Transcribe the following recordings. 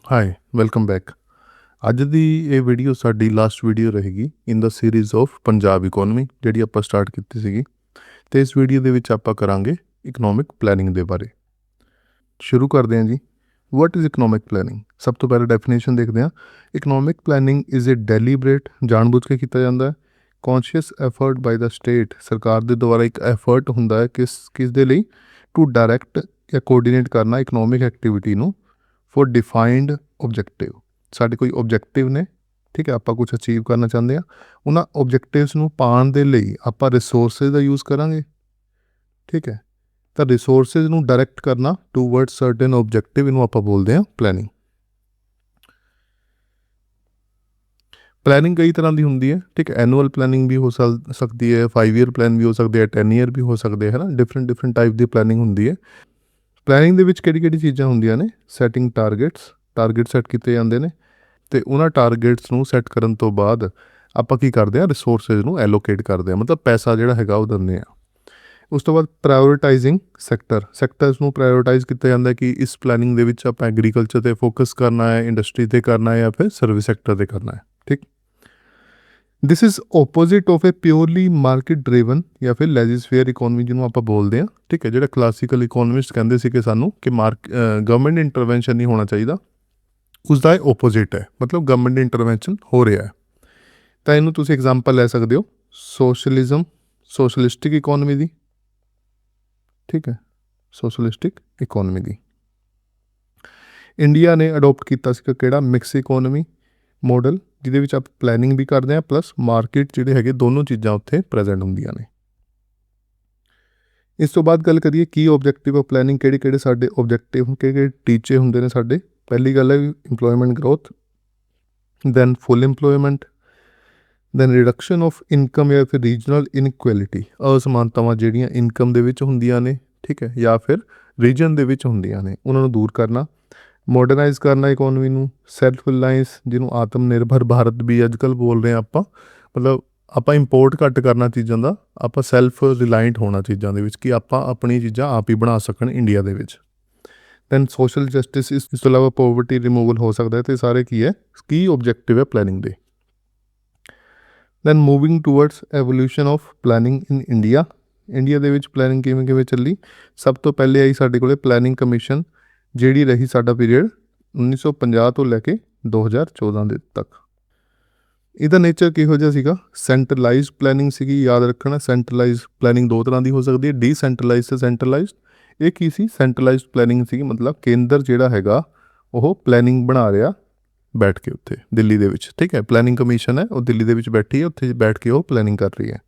High welcome back. ਅੱਜ ਦੀ ਇਹ video ਸਾਡੀ ਲਾਸਟ ਵੀਡੀਓ ਰਹੇਗੀ ਇਨ ਦਾ ਸੀਰੀਜ਼ ਆਫ ਪੰਜਾਬ ਇਕੋਨਮੀ ਜਿਹੜੀ ਆਪਾਂ ਸਟਾਰਟ ਕੀਤੀ ਸੀਗੀ, ਅਤੇ ਇਸ ਵੀਡੀਓ ਦੇ ਵਿੱਚ ਆਪਾਂ ਕਰਾਂਗੇ ਇਕਨੋਮਿਕ ਪਲੈਨਿੰਗ ਦੇ ਬਾਰੇ। ਸ਼ੁਰੂ ਕਰਦੇ ਹਾਂ ਜੀ। What is economic planning? ਸਭ ਤੋਂ ਪਹਿਲਾਂ ਡੈਫੀਨੇਸ਼ਨ ਦੇਖਦੇ ਹਾਂ। ਇਕਨੋਮਿਕ ਪਲੈਨਿੰਗ ਇਜ਼ ਏ ਡੈਲੀਬਰੇਟ, ਜਾਣਬੁੱਝ ਕੇ ਕੀਤਾ ਜਾਂਦਾ ਹੈ, ਕੌਨਸ਼ੀਅਸ ਐਫਰਟ ਬਾਈ ਦਾ ਸਟੇਟ, ਸਰਕਾਰ ਦੇ ਦੁਆਰਾ ਇੱਕ ਐਫਰਟ ਹੁੰਦਾ ਹੈ ਕਿਸ ਦੇ ਲਈ, ਟੂ ਡਾਇਰੈਕਟ ਜਾਂ ਕੋਆਰਡੀਨੇਟ ਕਰਨਾ ਇਕਨੋਮਿਕ ਐਕਟੀਵਿਟੀ ਨੂੰ ਫॉर डिफाइंड ऑब्जेक्टिव। साढ़े कोई ऑब्जेक्टिव ने, ठीक है, आप कुछ अचीव करना चाहते हैं, उन्होंने ऑब्जेक्टिव्स नूं पाउण दे लई आपां रिसोर्सिस का यूज़ करांगे, ठीक है। तो रिसोर्सिस नूं डायरैक्ट करना टूवर्ड्स सर्टेन ऑब्जेक्टिव, इनूं आपां बोलते हैं प्लैनिंग। प्लैनिंग कई तरह की होंदी है, ठीक है। एनुअल प्लैनिंग भी हो सकती है, 5 ईयर प्लैन भी हो सकते हैं, 10 ईयर भी हो सकते हैं, है ना। डिफरेंट टाइप की प्लैनिंग होंदी है। प्लैनिंग ਦੇ ਵਿੱਚ ਕਿਹੜੀ ਚੀਜ਼ਾਂ ਹੁੰਦੀਆਂ ਨੇ? ਸੈਟਿੰਗ ਟਾਰਗੇਟ ਸੈੱਟ ਕੀਤੇ ਜਾਂਦੇ ਨੇ, ਅਤੇ ਉਹਨਾਂ ਟਾਰਗੇਟਸ ਨੂੰ ਸੈੱਟ ਕਰਨ ਤੋਂ ਬਾਅਦ ਆਪਾਂ ਕੀ ਕਰਦੇ ਹਾਂ, ਰਿਸੋਰਸਿਸ ਨੂੰ ਐਲੋਕੇਟ ਕਰਦੇ ਹਾਂ, ਮਤਲਬ ਪੈਸਾ ਜਿਹੜਾ ਹੈਗਾ ਉਹ ਦਿੰਦੇ ਹਾਂ। ਉਸ ਤੋਂ ਬਾਅਦ ਪ੍ਰਾਇਓਰਟਾਈਜ਼ਿੰਗ ਸੈਕਟਰਸ ਨੂੰ ਪ੍ਰਾਇਓਰਟਾਈਜ਼ ਕੀਤਾ ਜਾਂਦਾ ਕਿ ਇਸ ਪਲੈਨਿੰਗ ਦੇ ਵਿੱਚ ਆਪਾਂ ਐਗਰੀਕਲਚਰ 'ਤੇ ਫੋਕਸ ਕਰਨਾ ਹੈ, ਇੰਡਸਟਰੀ 'ਤੇ ਕਰਨਾ ਹੈ, ਜਾਂ ਫਿਰ ਸਰਵਿਸ ਸੈਕਟਰ 'ਤੇ ਕਰਨਾ ਹੈ, ਠੀਕ। This is opposite of a purely market driven ਜਾਂ ਫਿਰ ਲੈਜਿਸਫੇਅਰ ਇਕੋਨਮੀ ਜਿਹਨੂੰ ਆਪਾਂ ਬੋਲਦੇ ਹਾਂ, ਠੀਕ ਹੈ। ਜਿਹੜਾ ਕਲਾਸੀਕਲ ਇਕੋਨਮਿਸਟ ਕਹਿੰਦੇ ਸੀ ਕਿ ਸਾਨੂੰ ਕਿ ਗਵਰਨਮੈਂਟ ਇੰਟਰਵੈਂਸ਼ਨ ਨਹੀਂ ਹੋਣਾ ਚਾਹੀਦਾ, ਉਸਦਾ ਇਹ ਓਪੋजिट ਹੈ, ਮਤਲਬ ਗਵਰਨਮੈਂਟ ਇੰਟਰਵੈਂਸ਼ਨ ਹੋ ਰਿਹਾ ਹੈ। ਤਾਂ ਇਹਨੂੰ ਤੁਸੀਂ ਐਗਜ਼ਾਮਪਲ ਲੈ ਸਕਦੇ ਹੋ ਸੋਸ਼ਲਿਸਟਿਕ ਇਕੋਨਮੀ ਦੀ, ਠੀਕ ਹੈ, ਸੋਸ਼ਲਿਸਟਿਕ ਇਕੋਨਮੀ ਦੀ। ਇੰਡੀਆ ਨੇ ਅਡੋਪਟ ਕੀਤਾ ਸੀਗਾ ਕਿਹੜਾ? ਮਿਕਸ ਇਕੋਨਮੀ ਮੋਡਲ, ਜਿਹਦੇ ਵਿੱਚ ਆਪਾਂ ਪਲੈਨਿੰਗ ਵੀ ਕਰਦੇ ਹਾਂ ਪਲੱਸ ਮਾਰਕੀਟ ਜਿਹੜੇ ਹੈਗੇ, ਦੋਨੋਂ ਚੀਜ਼ਾਂ ਉੱਥੇ ਪ੍ਰੈਜ਼ੈਂਟ ਹੁੰਦੀਆਂ ਨੇ। ਇਸ ਤੋਂ ਬਾਅਦ ਗੱਲ ਕਰੀਏ ਕੀ ਓਬਜੈਕਟਿਵ ਆਫ ਪਲੈਨਿੰਗ, ਕਿਹੜੇ ਸਾਡੇ ਓਬਜੈਕਟਿਵ, ਕਿਹੜੇ ਟੀਚੇ ਹੁੰਦੇ ਨੇ ਸਾਡੇ। ਪਹਿਲੀ ਗੱਲ ਹੈ employment growth, then full employment, then reduction of income ਜਾਂ ਫਿਰ ਰੀਜਨਲ ਇਨਇਕੁਐਲਿਟੀ, ਅਸਮਾਨਤਾਵਾਂ ਜਿਹੜੀਆਂ ਇਨਕਮ ਦੇ ਵਿੱਚ ਹੁੰਦੀਆਂ ਨੇ, ਠੀਕ ਹੈ, ਜਾਂ ਫਿਰ ਰੀਜਨ ਦੇ ਵਿੱਚ ਹੁੰਦੀਆਂ ਨੇ, ਉਹਨਾਂ ਨੂੰ ਦੂਰ ਕਰਨਾ। ਮੋਡਰਨਾਈਜ਼ ਕਰਨਾ ਇਕੋਨਮੀ ਨੂੰ, ਸੈਲਫ ਰਿਲਾਇੰਸ ਜਿਹਨੂੰ ਆਤਮ ਨਿਰਭਰ ਭਾਰਤ ਵੀ ਅੱਜ ਕੱਲ੍ਹ ਬੋਲ ਰਹੇ ਹਾਂ ਆਪਾਂ, ਮਤਲਬ ਆਪਾਂ ਇੰਪੋਰਟ ਘੱਟ ਕਰਨਾ ਚੀਜ਼ਾਂ ਦਾ, ਆਪਾਂ ਸੈਲਫ ਰਿਲਾਇੰਟ ਹੋਣਾ ਚੀਜ਼ਾਂ ਦੇ ਵਿੱਚ, ਕਿ ਆਪਾਂ ਆਪਣੀ ਚੀਜ਼ਾਂ ਆਪ ਹੀ ਬਣਾ ਸਕਣ ਇੰਡੀਆ ਦੇ ਵਿੱਚ। ਦੈਨ ਸੋਸ਼ਲ ਜਸਟਿਸ, ਇਸ ਤੋਂ ਇਲਾਵਾ ਪੋਵਰਟੀ ਰਿਮੂਵਲ ਹੋ ਸਕਦਾ ਹੈ, ਅਤੇ ਸਾਰੇ ਕੀ ਹੈ, ਕੀ ਓਬਜੈਕਟਿਵ ਹੈ ਪਲੈਨਿੰਗ ਦੇ। Then moving towards evolution of planning in India ਦੇ ਵਿੱਚ ਪਲੈਨਿੰਗ ਕਿਵੇਂ ਚੱਲੀ? ਸਭ ਤੋਂ ਪਹਿਲੇ ਆਈ ਸਾਡੇ ਕੋਲ ਪਲੈਨਿੰਗ ਕਮਿਸ਼ਨ, ਜਿਹੜੀ ਰਹੀ ਸਾਡਾ ਪੀਰੀਅਡ 1950 ਤੋਂ ਲੈ ਕੇ 2014 ਦੇ ਤੱਕ। ਇਹਦਾ ਨੇਚਰ ਕਿਹੋ ਜਿਹਾ ਸੀਗਾ? ਸੈਂਟਰਲਾਈਜ਼ਡ ਪਲੈਨਿੰਗ ਸੀਗੀ, ਯਾਦ ਰੱਖਣਾ। ਸੈਂਟਰਲਾਈਜ਼ਡ ਪਲੈਨਿੰਗ ਦੋ ਤਰ੍ਹਾਂ ਦੀ ਹੋ ਸਕਦੀ ਹੈ, ਡੀਸੈਂਟਰਲਾਈਜ਼ਡ ਅਤੇ ਸੈਂਟਰਲਾਈਜ਼ਡ। ਇਹ ਕੀ ਸੀ? ਸੈਂਟਰਲਾਈਜ਼ਡ ਪਲੈਨਿੰਗ ਸੀਗੀ, ਮਤਲਬ ਕੇਂਦਰ ਜਿਹੜਾ ਹੈਗਾ ਉਹ ਪਲੈਨਿੰਗ ਬਣਾ ਰਿਹਾ ਬੈਠ ਕੇ ਉੱਥੇ ਦਿੱਲੀ ਦੇ ਵਿੱਚ, ਠੀਕ ਹੈ। ਪਲੈਨਿੰਗ ਕਮਿਸ਼ਨ ਹੈ, ਉਹ ਦਿੱਲੀ ਦੇ ਵਿੱਚ ਬੈਠੀ ਹੈ, ਉੱਥੇ ਬੈਠ ਕੇ ਉਹ ਪਲੈਨਿੰਗ ਕਰ ਰਹੀ ਹੈ।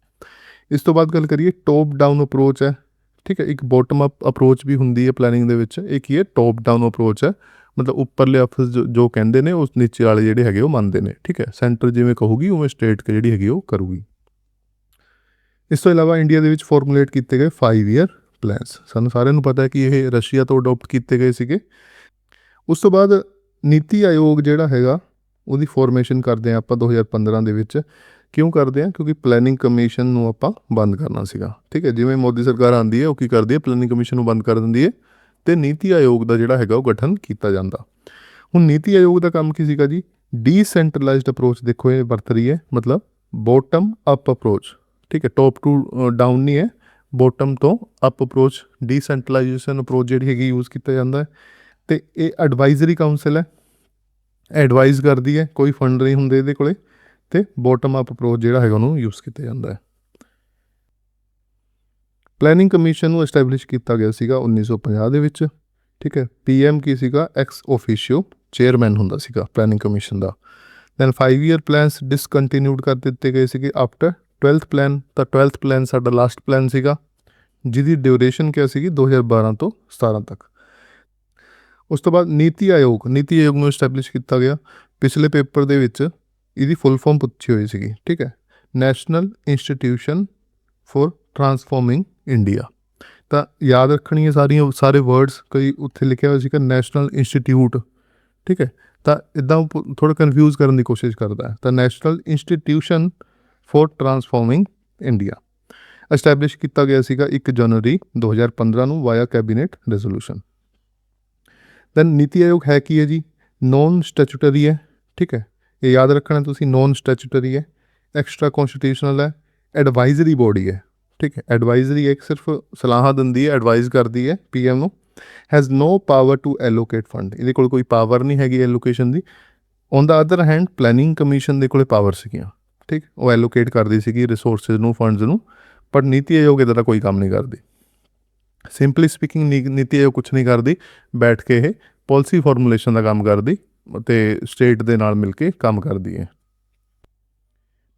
ਇਸ ਤੋਂ ਬਾਅਦ ਗੱਲ ਕਰੀਏ ਟੋਪ ਡਾਊਨ ਅਪਰੋਚ ਹੈ, ਠੀਕ ਹੈ। ਇੱਕ ਬੋਟਮ ਅਪ ਅਪਰੋਚ ਵੀ ਹੁੰਦੀ ਹੈ ਪਲੈਨਿੰਗ ਦੇ ਵਿੱਚ। ਇਹ ਕੀ ਹੈ? ਟੋਪ ਡਾਊਨ ਅਪਰੋਚ ਹੈ, ਮਤਲਬ ਉੱਪਰਲੇ ਅਫਸਰ ਜੋ ਕਹਿੰਦੇ ਨੇ, ਉਸ ਨੀਚੇ ਵਾਲੇ ਜਿਹੜੇ ਹੈਗੇ ਉਹ ਮੰਨਦੇ ਨੇ, ਠੀਕ ਹੈ। ਸੈਂਟਰ ਜਿਵੇਂ ਕਹੂਗੀ ਉਵੇਂ ਸਟੇਟ ਜਿਹੜੀ ਹੈਗੀ ਉਹ ਕਰੂਗੀ। ਇਸ ਤੋਂ ਇਲਾਵਾ ਇੰਡੀਆ ਦੇ ਵਿੱਚ ਫਾਰਮੂਲੇਟ ਕੀਤੇ ਗਏ 5 ਈਅਰ ਪਲੈਨਸ, ਸਾਨੂੰ ਸਾਰਿਆਂ ਨੂੰ ਪਤਾ ਹੈ ਕਿ ਇਹ ਰਸ਼ੀਆ ਤੋਂ ਅਡੋਪਟ ਕੀਤੇ ਗਏ ਸੀਗੇ। ਉਸ ਤੋਂ ਬਾਅਦ ਨੀਤੀ ਆਯੋਗ ਜਿਹੜਾ ਹੈਗਾ ਉਹਦੀ ਫੋਰਮੇਸ਼ਨ ਕਰਦੇ ਹਾਂ ਆਪਾਂ 2015 ਦੇ ਵਿੱਚ। ਕਿਉਂ ਕਰਦੇ ਹਾਂ? ਕਿਉਂਕਿ ਪਲੈਨਿੰਗ ਕਮਿਸ਼ਨ ਨੂੰ ਆਪਾਂ ਬੰਦ ਕਰਨਾ ਸੀਗਾ, ਠੀਕ ਹੈ। ਜਿਵੇਂ ਮੋਦੀ ਸਰਕਾਰ ਆਉਂਦੀ ਹੈ, ਉਹ ਕੀ ਕਰਦੀ ਹੈ? ਪਲੈਨਿੰਗ ਕਮਿਸ਼ਨ ਨੂੰ ਬੰਦ ਕਰ ਦਿੰਦੀ ਹੈ, ਅਤੇ ਨੀਤੀ ਆਯੋਗ ਦਾ ਜਿਹੜਾ ਹੈਗਾ ਉਹ ਗਠਨ ਕੀਤਾ ਜਾਂਦਾ। ਹੁਣ ਨੀਤੀ ਆਯੋਗ ਦਾ ਕੰਮ ਕੀ ਸੀਗਾ ਜੀ? ਡੀਸੈਂਟਰਲਾਈਜ਼ਡ ਅਪਰੋਚ, ਦੇਖੋ ਇਹ ਵਰਤ ਰਹੀ ਹੈ, ਮਤਲਬ ਬੋਟਮ ਅਪ ਅਪਰੋਚ, ਠੀਕ ਹੈ। ਟੋਪ ਟੂ ਡਾਊਨ ਨਹੀਂ ਹੈ, ਬੋਟਮ ਤੋਂ ਅਪ ਅਪਰੋਚ, ਡੀਸੈਂਟਰਲਾਈਜੇਸ਼ਨ ਅਪਰੋਚ ਜਿਹੜੀ ਹੈਗੀ ਯੂਜ਼ ਕੀਤਾ ਜਾਂਦਾ ਹੈ। ਅਤੇ ਇਹ ਐਡਵਾਈਜ਼ਰੀ ਕਾਊਂਸਲ ਹੈ, ਐਡਵਾਈਜ਼ ਕਰਦੀ ਹੈ, ਕੋਈ ਫੰਡ ਨਹੀਂ ਹੁੰਦੇ ਇਹਦੇ ਕੋਲੇ, ਅਤੇ ਬੋਟਮ ਅਪ ਅਪਰੋਚ ਜਿਹੜਾ ਹੈਗਾ ਉਹਨੂੰ ਯੂਜ਼ ਕੀਤਾ ਜਾਂਦਾ ਹੈ। ਪਲੈਨਿੰਗ ਕਮਿਸ਼ਨ ਨੂੰ ਐਸਟੈਬਲਿਸ਼ ਕੀਤਾ ਗਿਆ ਸੀਗਾ 1950 ਦੇ ਵਿੱਚ, ਠੀਕ ਹੈ। PM ਕੀ ਸੀਗਾ? ਐਕਸ ਓਫੀਸ਼ੀਓ ਚੇਅਰਮੈਨ ਹੁੰਦਾ ਸੀਗਾ ਪਲੈਨਿੰਗ ਕਮਿਸ਼ਨ ਦਾ। ਦੈਨ 5 ਈਅਰ ਪਲੈਨਸ ਡਿਸਕੰਟੀਨਿਊਡ ਕਰ ਦਿੱਤੇ ਗਏ ਸੀਗੇ ਆਫਟਰ 12th ਪਲੈਨ। ਤਾਂ 12th ਪਲੈਨ ਸਾਡਾ ਲਾਸਟ ਪਲੈਨ ਸੀਗਾ, ਜਿਹਦੀ ਡਿਊਰੇਸ਼ਨ ਕਿਆ ਸੀਗੀ? 2012 ਤੋਂ 17 ਤੱਕ। ਉਸ ਤੋਂ ਬਾਅਦ ਨੀਤੀ ਆਯੋਗ ਨੂੰ ਐਸਟੈਬਲਿਸ਼ ਕੀਤਾ ਗਿਆ। ਪਿਛਲੇ ਪੇਪਰ ਦੇ ਵਿੱਚ ਇਹਦੀ ਫੁੱਲ ਫਾਰਮ ਪੁੱਛੀ ਹੋਈ ਸੀਗੀ, ਠੀਕ ਹੈ। National institution for transforming India. ਤਾਂ ਯਾਦ ਰੱਖਣੀ ਹੈ ਸਾਰੇ ਵਰਡਸ, ਕਈ ਉੱਥੇ ਲਿਖਿਆ ਹੋਇਆ ਸੀਗਾ ਨੈਸ਼ਨਲ ਇੰਸਟੀਟਿਊਟ, ਠੀਕ ਹੈ। ਤਾਂ ਇੱਦਾਂ ਥੋੜ੍ਹਾ ਕਨਫਿਊਜ਼ ਕਰਨ ਦੀ ਕੋਸ਼ਿਸ਼ ਕਰਦਾ ਹੈ। ਤਾਂ national institution for transforming India establish ਕੀਤਾ ਗਿਆ ਸੀਗਾ 1 ਜਨਵਰੀ 2015 ਨੂੰ ਵਾਇਆ ਕੈਬਨਿਟ ਰੈਜ਼ੋਲੂਸ਼ਨ। ਦੈਨ ਨੀਤੀ ਆਯੋਗ ਹੈ ਕੀ ਹੈ ਜੀ? ਨੋਨ ਸਟੈਚੂਟਰੀ ਹੈ, ਠੀਕ ਹੈ, ਇਹ ਯਾਦ ਰੱਖਣਾ ਤੁਸੀਂ, ਨੋਨ ਸਟੈਚੂਟਰੀ ਹੈ, ਐਕਸਟਰਾ ਕੌਂਸਟੀਟਿਊਸ਼ਨਲ ਹੈ, ਐਡਵਾਈਜ਼ਰੀ ਬੋਡੀ ਹੈ, ਠੀਕ ਹੈ, ਐਡਵਾਈਜ਼ਰੀ ਇੱਕ ਸਿਰਫ ਸਲਾਹਾਂ ਦਿੰਦੀ ਹੈ, ਐਡਵਾਈਜ਼ ਕਰਦੀ ਹੈ PM ਨੂੰ, has no power to allocate fund, ਇਹਦੇ ਕੋਲ ਕੋਈ ਪਾਵਰ ਨਹੀਂ ਹੈਗੀ ਐਲੋਕੇਸ਼ਨ ਦੀ। On the other hand planning commission ਦੇ ਕੋਲ ਪਾਵਰ ਸੀਗੀਆਂ, ਠੀਕ, ਉਹ ਐਲੋਕੇਟ ਕਰਦੀ ਸੀਗੀ ਰਿਸੋਰਸਿਸ ਨੂੰ, ਫੰਡਸ ਨੂੰ, ਪਰ ਨੀਤੀ ਆਯੋਗ ਇਹਦਾ ਕੋਈ ਕੰਮ ਨਹੀਂ ਕਰਦੀ। ਸਿੰਪਲੀ ਸਪੀਕਿੰਗ ਨੀਤੀ ਆਯੋਗ ਕੁਛ ਨਹੀਂ ਕਰਦੀ, ਬੈਠ ਕੇ ਇਹ ਪਾਲਿਸੀ ਫਾਰਮੂਲੇਸ਼ਨ ਦਾ ਕੰਮ ਕਰਦੀ ਅਤੇ ਸਟੇਟ ਦੇ ਨਾਲ ਮਿਲ ਕੇ ਕੰਮ ਕਰਦੀ ਹੈ।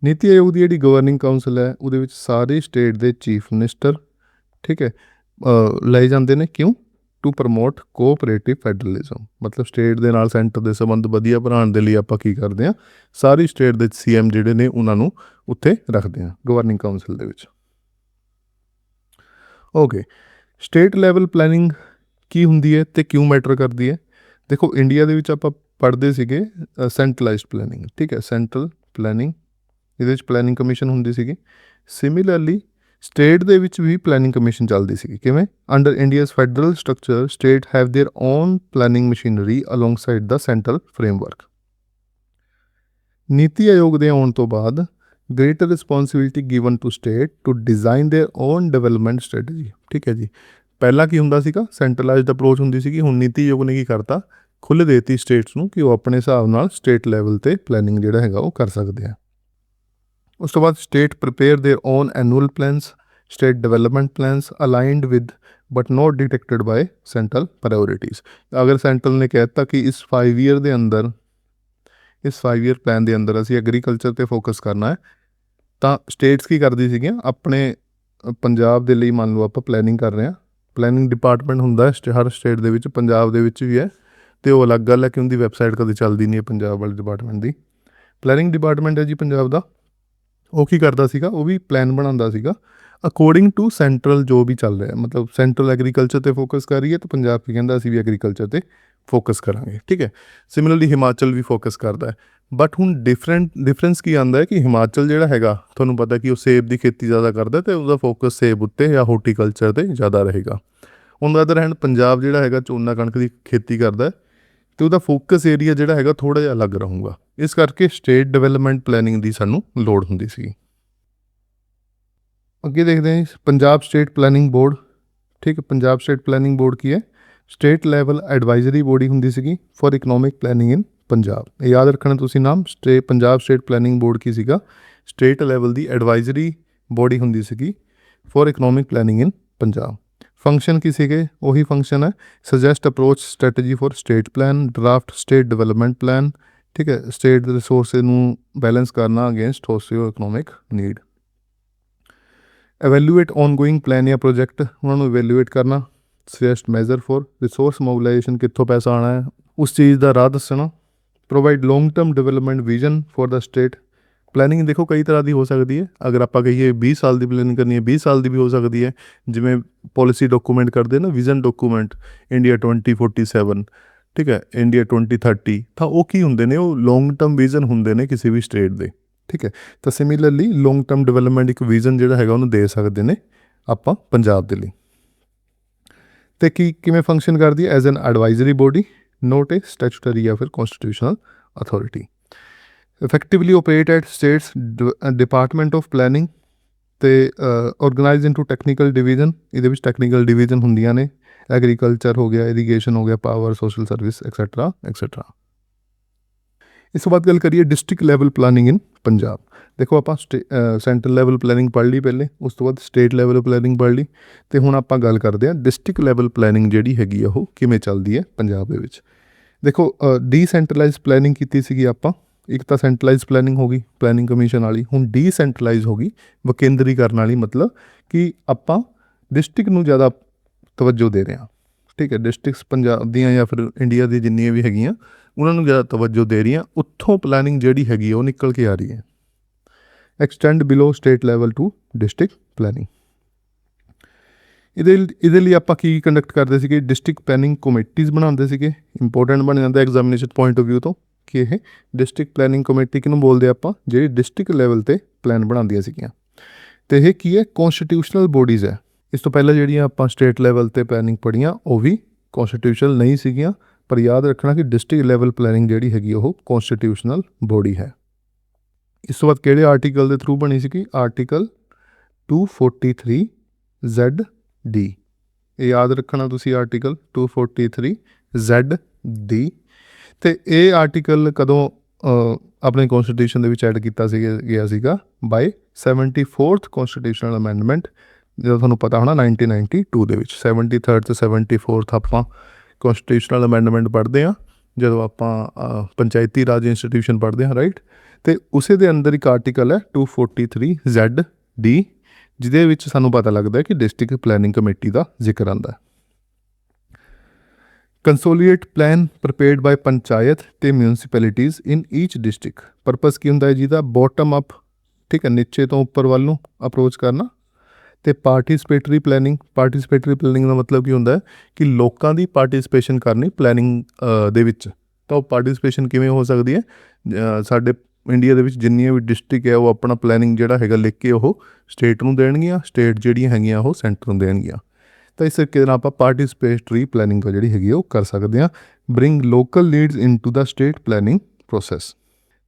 ਨੀਤੀ ਆਯੋਗ ਦੀ ਜਿਹੜੀ ਗਵਰਨਿੰਗ ਕਾਊਂਸਲ ਹੈ ਉਹਦੇ ਵਿੱਚ ਸਾਰੇ ਸਟੇਟ ਦੇ ਚੀਫ ਮਿਨਿਸਟਰ, ਠੀਕ ਹੈ, ਲਏ ਜਾਂਦੇ ਨੇ। ਕਿਉਂ? ਟੂ ਪ੍ਰਮੋਟ ਕੋਆਪਰੇਟਿਵ ਫੈਡਰਲਿਜ਼ਮ, ਮਤਲਬ ਸਟੇਟ ਦੇ ਨਾਲ ਸੈਂਟਰ ਦੇ ਸੰਬੰਧ ਵਧੀਆ ਬਣਾਉਣ ਦੇ ਲਈ ਆਪਾਂ ਕੀ ਕਰਦੇ ਹਾਂ, ਸਾਰੀ ਸਟੇਟ ਦੇ CM ਜਿਹੜੇ ਨੇ ਉਹਨਾਂ ਨੂੰ ਉੱਥੇ ਰੱਖਦੇ ਹਾਂ ਗਵਰਨਿੰਗ ਕਾਊਂਸਲ ਦੇ ਵਿੱਚ। ਓਕੇ, ਸਟੇਟ ਲੈਵਲ ਪਲੈਨਿੰਗ ਕੀ ਹੁੰਦੀ ਹੈ ਅਤੇ ਕਿਉਂ ਮੈਟਰ ਕਰਦੀ ਹੈ? ਦੇਖੋ, ਇੰਡੀਆ ਦੇ ਵਿੱਚ ਆਪਾਂ ਪੜ੍ਹਦੇ ਸੀਗੇ ਸੈਂਟਰਲਾਈਜ਼ਡ ਪਲੈਨਿੰਗ, ਠੀਕ ਹੈ, ਸੈਂਟਰਲ ਪਲੈਨਿੰਗ, ਇਹਦੇ ਵਿੱਚ ਪਲੈਨਿੰਗ ਕਮਿਸ਼ਨ ਹੁੰਦੀ ਸੀਗੀ। ਸਿਮਿਲਰਲੀ ਸਟੇਟ ਦੇ ਵਿੱਚ ਵੀ ਪਲੈਨਿੰਗ ਕਮਿਸ਼ਨ ਚੱਲਦੀ ਸੀਗੀ। ਕਿਵੇਂ? Under India's federal structure state have their own planning machinery alongside the central framework. NITI Aayog ਦੇ ਆਉਣ ਤੋਂ ਬਾਅਦ greater responsibility given to state to design their own development strategy, ਠੀਕ ਹੈ ਜੀ। ਪਹਿਲਾਂ ਕੀ ਹੁੰਦਾ ਸੀਗਾ, ਸੈਂਟਰਲਾਈਜ਼ਡ ਅਪਰੋਚ ਹੁੰਦੀ ਸੀਗੀ, ਹੁਣ ਨੀਤੀ ਆਯੋਗ ਨੇ ਕੀ ਕਰਤਾ, ਖੁੱਲ੍ਹ ਦੇਤੀ ਸਟੇਟਸ ਨੂੰ ਕਿ ਉਹ ਆਪਣੇ ਹਿਸਾਬ ਨਾਲ ਸਟੇਟ ਲੈਵਲ 'ਤੇ ਪਲੈਨਿੰਗ ਜਿਹੜਾ ਹੈਗਾ ਉਹ ਕਰ ਸਕਦੇ ਆ। ਉਸ ਤੋਂ ਬਾਅਦ state prepare their own annual plans, state development plans aligned with but not detected by central priorities. ਅਗਰ ਸੈਂਟਰਲ ਨੇ ਕਹਿ ਦਿੱਤਾ ਕਿ ਇਸ 5 ਈਅਰ ਦੇ ਅੰਦਰ, ਇਸ 5 ਈਅਰ ਪਲਾਨ ਦੇ ਅੰਦਰ ਅਸੀਂ ਐਗਰੀਕਲਚਰ 'ਤੇ ਫੋਕਸ ਕਰਨਾ ਹੈ, ਤਾਂ ਸਟੇਟਸ ਕੀ ਕਰਦੀ ਸੀਗੀਆਂ, ਆਪਣੇ ਪੰਜਾਬ ਦੇ ਲਈ ਮੰਨ ਲਓ ਆਪਾਂ ਪਲੈਨਿੰਗ ਕਰ ਰਹੇ ਹਾਂ, ਪਲੈਨਿੰਗ ਡਿਪਾਰਟਮੈਂਟ ਹੁੰਦਾ ਹਰ ਸਟੇਟ ਦੇ ਵਿੱਚ, ਪੰਜਾਬ ਦੇ ਵਿੱਚ ਵੀ ਹੈ, ਅਤੇ ਉਹ ਅਲੱਗ ਗੱਲ ਹੈ ਕਿ ਉਹਦੀ ਵੈਬਸਾਈਟ ਕਦੇ ਚੱਲਦੀ ਨਹੀਂ ਹੈ ਪੰਜਾਬ ਵਾਲੇ ਡਿਪਾਰਟਮੈਂਟ ਦੀ। ਪਲੈਨਿੰਗ ਡਿਪਾਰਟਮੈਂਟ ਹੈ ਜੀ ਪੰਜਾਬ ਦਾ, ਉਹ ਕੀ ਕਰਦਾ ਸੀਗਾ, ਉਹ ਵੀ ਪਲਾਨ ਬਣਾਉਂਦਾ ਸੀਗਾ ਅਕੋਰਡਿੰਗ ਟੂ ਸੈਂਟਰਲ ਜੋ ਵੀ ਚੱਲ ਰਿਹਾ, ਮਤਲਬ ਸੈਂਟਰਲ ਐਗਰੀਕਲਚਰ 'ਤੇ ਫੋਕਸ ਕਰ ਰਹੀ ਹੈ ਤਾਂ ਪੰਜਾਬ ਕੀ ਕਹਿੰਦਾ ਅਸੀਂ ਵੀ ਐਗਰੀਕਲਚਰ 'ਤੇ ਫੋਕਸ ਕਰਾਂਗੇ, ਠੀਕ ਹੈ। ਸਿਮਿਲਰਲੀ ਹਿਮਾਚਲ ਵੀ ਫੋਕਸ ਕਰਦਾ ਹੈ, ਬਟ ਹੁਣ ਡਿਫਰੈਂਸ ਕੀ ਆਉਂਦਾ ਹੈ ਕਿ ਹਿਮਾਚਲ ਜਿਹੜਾ ਹੈਗਾ ਤੁਹਾਨੂੰ ਪਤਾ ਕਿ ਉਹ ਸੇਬ ਦੀ ਖੇਤੀ ਜ਼ਿਆਦਾ ਕਰਦਾ ਅਤੇ ਉਹਦਾ ਫੋਕਸ ਸੇਬ ਉੱਤੇ ਜਾਂ ਹੋਰਟੀਕਲਚਰ 'ਤੇ ਜ਼ਿਆਦਾ ਰਹੇਗਾ। On the other hand Punjab ਜਿਹੜਾ ਹੈਗਾ ਝੋਨਾ ਕਣਕ ਦੀ ਖੇਤੀ ਕਰਦਾ ਅਤੇ ਉਹਦਾ ਫੋਕਸ ਏਰੀਆ ਜਿਹੜਾ ਹੈਗਾ ਥੋੜ੍ਹਾ ਜਿਹਾ ਅਲੱਗ ਰਹੂਗਾ। ਇਸ ਕਰਕੇ ਸਟੇਟ ਡਿਵੈਲਪਮੈਂਟ ਪਲੈਨਿੰਗ ਦੀ ਸਾਨੂੰ ਲੋੜ ਹੁੰਦੀ ਸੀ। ਅੱਗੇ ਦੇਖਦੇ ਹਾਂ ਪੰਜਾਬ ਸਟੇਟ ਪਲੈਨਿੰਗ ਬੋਰਡ, ਠੀਕ ਹੈ। ਪੰਜਾਬ ਸਟੇਟ ਪਲੈਨਿੰਗ ਬੋਰਡ ਕੀ ਹੈ? ਸਟੇਟ ਲੈਵਲ ਐਡਵਾਈਜ਼ਰੀ ਬੋਡੀ ਹੁੰਦੀ ਸੀਗੀ for economic planning in Punjab. ਇਹ ਯਾਦ ਰੱਖਣਾ ਤੁਸੀਂ ਨਾਮ, ਪੰਜਾਬ ਸਟੇਟ ਪਲੈਨਿੰਗ ਬੋਰਡ ਕੀ ਸੀਗਾ? ਸਟੇਟ ਲੈਵਲ ਦੀ ਐਡਵਾਈਜ਼ਰੀ ਬੋਡੀ ਹੁੰਦੀ ਸੀਗੀ for economic planning in Punjab. Function ਕੀ ਸੀਗੇ? ਉਹੀ ਫੰਕਸ਼ਨ ਹੈ, suggest approach strategy for state plan, draft state development plan, ਠੀਕ ਹੈ, ਸਟੇਟ ਦੇ ਰਿਸੋਰਸਿਸ ਨੂੰ ਬੈਲੈਂਸ ਕਰਨਾ against ਸੋਸ਼ੀਓ economic need. Evaluate ongoing plan ਜਾਂ ਪ੍ਰੋਜੈਕਟ, ਉਹਨਾਂ ਨੂੰ ਇਵੈਲੂਏਟ ਕਰਨਾ। Suggest measure for resource mobilisation, ਕਿੱਥੋਂ ਪੈਸਾ ਆਉਣਾ ਹੈ ਉਸ ਚੀਜ਼ ਦਾ ਰਾਹ ਦੱਸਣਾ। Provide long term development vision for the state. Planning ਦੇਖੋ ਕਈ ਤਰ੍ਹਾਂ ਦੀ ਹੋ ਸਕਦੀ ਹੈ, ਅਗਰ ਆਪਾਂ ਕਹੀਏ 20 ਸਾਲ ਦੀ ਪਲੈਨਿੰਗ ਕਰਨੀ ਹੈ 20 ਸਾਲ ਦੀ ਵੀ ਹੋ ਸਕਦੀ ਹੈ, ਜਿਵੇਂ ਪੋਲਿਸੀ ਡਾਕੂਮੈਂਟ ਕਰਦੇ ਨਾ, ਵਿਜ਼ਨ ਡਾਕੂਮੈਂਟ ਇੰਡੀਆ 2047, ਠੀਕ ਹੈ, ਇੰਡੀਆ 2030, ਤਾਂ ਉਹ ਕੀ ਹੁੰਦੇ ਨੇ? ਉਹ ਲੌਂਗ ਟਰਮ ਵਿਜ਼ਨ ਹੁੰਦੇ ਨੇ ਕਿਸੇ ਵੀ ਸਟੇਟ ਦੇ, ਠੀਕ ਹੈ। ਤਾਂ ਸਿਮਿਲਰਲੀ ਲੌਂਗ ਟਰਮ ਡਿਵੈਲਪਮੈਂਟ ਇੱਕ ਵਿਜ਼ਨ ਜਿਹੜਾ ਹੈਗਾ ਉਹਨੂੰ ਦੇ ਸਕਦੇ ਨੇ ਆਪਾਂ ਪੰਜਾਬ ਦੇ ਲਈ। ਅਤੇ ਕਿਵੇਂ ਫੰਕਸ਼ਨ ਕਰਦੀ ਹੈ? As an advisory body, not a statutory ਜਾਂ ਫਿਰ constitutional authority. Effectively operate at states department of planning ਅਤੇ ਔਰਗਨਾਈਜ਼ ਇਨਟੂ ਟੈਕਨੀਕਲ ਡਿਵੀਜ਼ਨ। ਇਹਦੇ ਵਿੱਚ ਟੈਕਨੀਕਲ ਡਿਵੀਜ਼ਨ ਹੁੰਦੀਆਂ ਨੇ, ਐਗਰੀਕਲਚਰ ਹੋ ਗਿਆ, ਇਰੀਗੇਸ਼ਨ ਹੋ ਗਿਆ, power, social service, etcetera etcetera. ਇਸ ਤੋਂ ਬਾਅਦ ਗੱਲ ਕਰੀਏ ਡਿਸਟ੍ਰਿਕਟ ਲੈਵਲ ਪਲਾਨਿੰਗ ਇਨ ਪੰਜਾਬ। ਦੇਖੋ ਆਪਾਂ ਸੈਂਟਰਲ ਲੈਵਲ ਪਲੈਨਿੰਗ ਪੜ੍ਹ ਲਈ ਪਹਿਲੇ, ਉਸ ਤੋਂ ਬਾਅਦ ਸਟੇਟ ਲੈਵਲ ਪਲੈਨਿੰਗ ਪੜ੍ਹ ਲਈ, ਅਤੇ ਹੁਣ ਆਪਾਂ ਗੱਲ ਕਰਦੇ ਹਾਂ ਡਿਸਟ੍ਰਿਕਟ ਲੈਵਲ ਪਲੈਨਿੰਗ ਜਿਹੜੀ ਹੈਗੀ ਆ ਉਹ ਕਿਵੇਂ ਚੱਲਦੀ ਹੈ ਪੰਜਾਬ ਦੇ ਵਿੱਚ। ਦੇਖੋ ਡੀਸੈਂਟਰਲਾਈਜ਼ ਪਲੈਨਿੰਗ ਕੀਤੀ ਸੀਗੀ ਆਪਾਂ, ਇੱਕ ਤਾਂ ਸੈਂਟਰਲਾਈਜ਼ ਪਲੈਨਿੰਗ ਹੋ ਗਈ ਪਲੈਨਿੰਗ ਕਮਿਸ਼ਨ ਵਾਲੀ, ਹੁਣ ਡੀਸੈਂਟਰਲਾਈਜ਼ ਹੋ ਗਈ ਵਿਕੇਂਦਰੀਕਰਨ ਵਾਲੀ, ਮਤਲਬ ਕਿ ਆਪਾਂ ਡਿਸਟ੍ਰਿਕਟ ਨੂੰ ਜ਼ਿਆਦਾ ਤਵੱਜੋ ਦੇ ਰਹੇ ਹਾਂ, ਠੀਕ ਹੈ। ਡਿਸਟ੍ਰਿਕਟਸ ਪੰਜਾਬ ਦੀਆਂ ਜਾਂ ਫਿਰ ਇੰਡੀਆ ਦੀ ਜਿੰਨੀਆਂ ਵੀ ਹੈਗੀਆਂ ਉਹਨਾਂ ਨੂੰ ਜ਼ਿਆਦਾ ਤਵੱਜੋ ਦੇ ਰਹੀਆਂ, ਉੱਥੋਂ ਪਲੈਨਿੰਗ ਜਿਹੜੀ ਹੈਗੀ ਆ ਉਹ ਨਿਕਲ ਕੇ ਆ ਰਹੀ ਹੈ। Extend below state level to district planning. ਇਹਦੇ ਲਈ ਆਪਾਂ ਕੀ ਕੰਡਕਟ ਕਰਦੇ ਸੀਗੇ? ਡਿਸਟ੍ਰਿਕਟ ਪਲੈਨਿੰਗ ਕਮੇਟੀਜ਼ ਬਣਾਉਂਦੇ ਸੀਗੇ। ਇੰਪੋਰਟੈਂਟ ਬਣ ਜਾਂਦਾ ਐਗਜ਼ਾਮੀਨੇਸ਼ਨ ਪੁਆਇੰਟ ਆਫ ਵਿਊ ਤੋਂ ਕਿ ਇਹ ਡਿਸਟ੍ਰਿਕਟ ਪਲੈਨਿੰਗ ਕਮੇਟੀ ਕਿਹਨੂੰ ਬੋਲਦੇ ਆਪਾਂ? ਜਿਹੜੀ ਡਿਸਟ੍ਰਿਕਟ ਲੈਵਲ 'ਤੇ ਪਲਾਨ ਬਣਾਉਂਦੀਆਂ ਸੀਗੀਆਂ। ਅਤੇ ਇਹ ਕੀ ਹੈ? ਕੌਂਸਟੀਟਿਊਸ਼ਨਲ ਬੋਡੀਜ਼ ਹੈ। ਇਸ ਤੋਂ ਪਹਿਲਾਂ ਜਿਹੜੀਆਂ ਆਪਾਂ ਸਟੇਟ ਲੈਵਲ 'ਤੇ ਪਲੈਨਿੰਗ ਪੜ੍ਹੀਆਂ ਉਹ ਵੀ ਕੌਂਸਟੀਟਿਊਸ਼ਨਲ ਨਹੀਂ ਸੀਗੀਆਂ, ਪਰ ਯਾਦ ਰੱਖਣਾ ਕਿ ਡਿਸਟ੍ਰਿਕਟ ਲੈਵਲ ਪਲੈਨਿੰਗ ਜਿਹੜੀ ਹੈਗੀ ਉਹ ਕੌਂਸਟੀਟਿਊਸ਼ਨਲ ਬੋਡੀ ਹੈ। ਇਸ ਤੋਂ ਬਾਅਦ ਕਿਹੜੇ ਆਰਟੀਕਲ ਦੇ ਥਰੂ ਬਣੀ ਸੀਗੀ? Article 243 ZD। ਇਹ ਯਾਦ ਰੱਖਣਾ ਤੁਸੀਂ, ਆਰਟੀਕਲ 243 ZD। ਅਤੇ ਇਹ ਆਰਟੀਕਲ ਕਦੋਂ ਆਪਣੇ ਕੌਂਸਟੀਟਿਊਸ਼ਨ ਦੇ ਵਿੱਚ ਐਡ ਕੀਤਾ ਗਿਆ ਸੀਗਾ? ਬਾਈ 74th ਕੌਂਸਟੀਟਿਊਸ਼ਨਲ ਅਮੈਂਡਮੈਂਟ, ਜਦੋਂ ਤੁਹਾਨੂੰ ਪਤਾ ਹੋਣਾ 1992 ਦੇ ਵਿੱਚ। 73rd ਅਤੇ 74th ਆਪਾਂ ਕੌਂਸਟੀਟਿਊਸ਼ਨਲ ਅਮੈਂਡਮੈਂਟ ਪੜ੍ਹਦੇ ਹਾਂ ਜਦੋਂ ਆਪਾਂ ਪੰਚਾਇਤੀ ਰਾਜ ਇੰਸਟੀਟਿਊਸ਼ਨ ਪੜ੍ਹਦੇ ਹਾਂ, ਰਾਈਟ। ਅਤੇ ਉਸੇ ਦੇ ਅੰਦਰ ਇੱਕ ਆਰਟੀਕਲ ਹੈ 243 ZD, ਜਿਹਦੇ ਵਿੱਚ ਸਾਨੂੰ ਪਤਾ ਲੱਗਦਾ ਕਿ ਡਿਸਟ੍ਰਿਕਟ ਪਲੈਨਿੰਗ ਕਮੇਟੀ ਦਾ ਜ਼ਿਕਰ ਆਉਂਦਾ। ਕੰਸੋਲੀਡੇਟ ਪਲਾਨ ਪ੍ਰਪੇਅਰਡ ਬਾਈ ਪੰਚਾਇਤ ਅਤੇ ਮਿਊਨਸਿਪੈਲਿਟੀਜ਼ ਇਨ ਈਚ ਡਿਸਟ੍ਰਿਕਟ। ਪਰਪਸ ਕੀ ਹੁੰਦਾ ਹੈ ਜਿਹਦਾ? ਬੋਟਮ ਅਪ, ਠੀਕ ਹੈ, ਨੀਚੇ ਤੋਂ ਉੱਪਰ ਵੱਲ ਨੂੰ ਅਪਰੋਚ ਕਰਨਾ। ਅਤੇ ਪਾਰਟੀਸਪੇਟਰੀ ਪਲੈਨਿੰਗ ਦਾ ਮਤਲਬ ਕੀ ਹੁੰਦਾ ਹੈ ਕਿ ਲੋਕਾਂ ਦੀ ਪਾਰਟੀਸਪੇਸ਼ਨ ਕਰਨੀ ਪਲੈਨਿੰਗ ਦੇ ਵਿੱਚ। ਤਾਂ ਉਹ ਪਾਰਟੀਸਪੇਸ਼ਨ ਕਿਵੇਂ ਹੋ ਸਕਦੀ ਹੈ? ਸਾਡੇ ਇੰਡੀਆ ਦੇ ਵਿੱਚ ਜਿੰਨੀਆਂ ਵੀ ਡਿਸਟ੍ਰਿਕਟ ਹੈ ਉਹ ਆਪਣਾ ਪਲੈਨਿੰਗ ਜਿਹੜਾ ਹੈਗਾ ਲਿਖ ਕੇ ਉਹ ਸਟੇਟ ਨੂੰ ਦੇਣਗੀਆਂ, ਸਟੇਟ ਜਿਹੜੀਆਂ ਹੈਗੀਆਂ ਉਹ ਸੈਂਟਰ ਨੂੰ ਦੇਣਗੀਆਂ। ਤਾਂ ਇਸ ਤਰੀਕੇ ਨਾਲ ਆਪਾਂ ਪਾਰਟੀਸਪੇਟਰੀ ਪਲੈਨਿੰਗ ਜਿਹੜੀ ਹੈਗੀ ਉਹ ਕਰ ਸਕਦੇ ਹਾਂ। Bring local needs into the state planning process.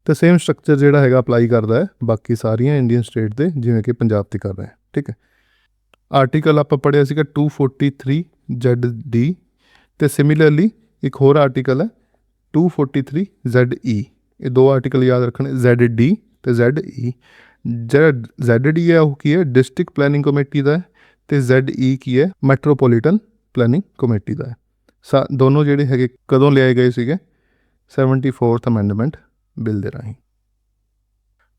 ਅਤੇ ਸੇਮ ਸਟਰਕਚਰ ਜਿਹੜਾ ਹੈਗਾ ਅਪਲਾਈ ਕਰਦਾ ਹੈ ਬਾਕੀ ਸਾਰੀਆਂ ਇੰਡੀਅਨ ਸਟੇਟ ਦੇ, ਜਿਵੇਂ ਕਿ ਪੰਜਾਬ 'ਤੇ ਕਰ ਰਹੇ, ਠੀਕ ਹੈ। ਆਰਟੀਕਲ ਆਪਾਂ ਪੜ੍ਹਿਆ ਸੀਗਾ 243 ZD। ਅਤੇ ਸਿਮਿਲਰਲੀ ਇੱਕ ਹੋਰ ਆਰਟੀਕਲ ਹੈ 243 ZE। ਇਹ ਦੋ ਆਰਟੀਕਲ ਯਾਦ ਰੱਖਣੇ, ZD ਅਤੇ ZE। ਜਿਹੜਾ ZD ਹੈ ਉਹ ਕੀ ਹੈ? ਡਿਸਟ੍ਰਿਕਟ ਪਲੈਨਿੰਗ ਕਮੇਟੀ ਦਾ ਹੈ। ਅਤੇ ZE ਕੀ ਹੈ? ਮੈਟਰੋਪੋਲੀਟਨ ਪਲੈਨਿੰਗ ਕਮੇਟੀ ਦਾ ਹੈ। ਦੋਨੋਂ ਜਿਹੜੇ ਹੈਗੇ ਕਦੋਂ ਲਿਆਏ ਗਏ ਸੀਗੇ? 74th ਅਮੈਂਡਮੈਂਟ ਬਿੱਲ ਦੇ ਰਾਹੀਂ।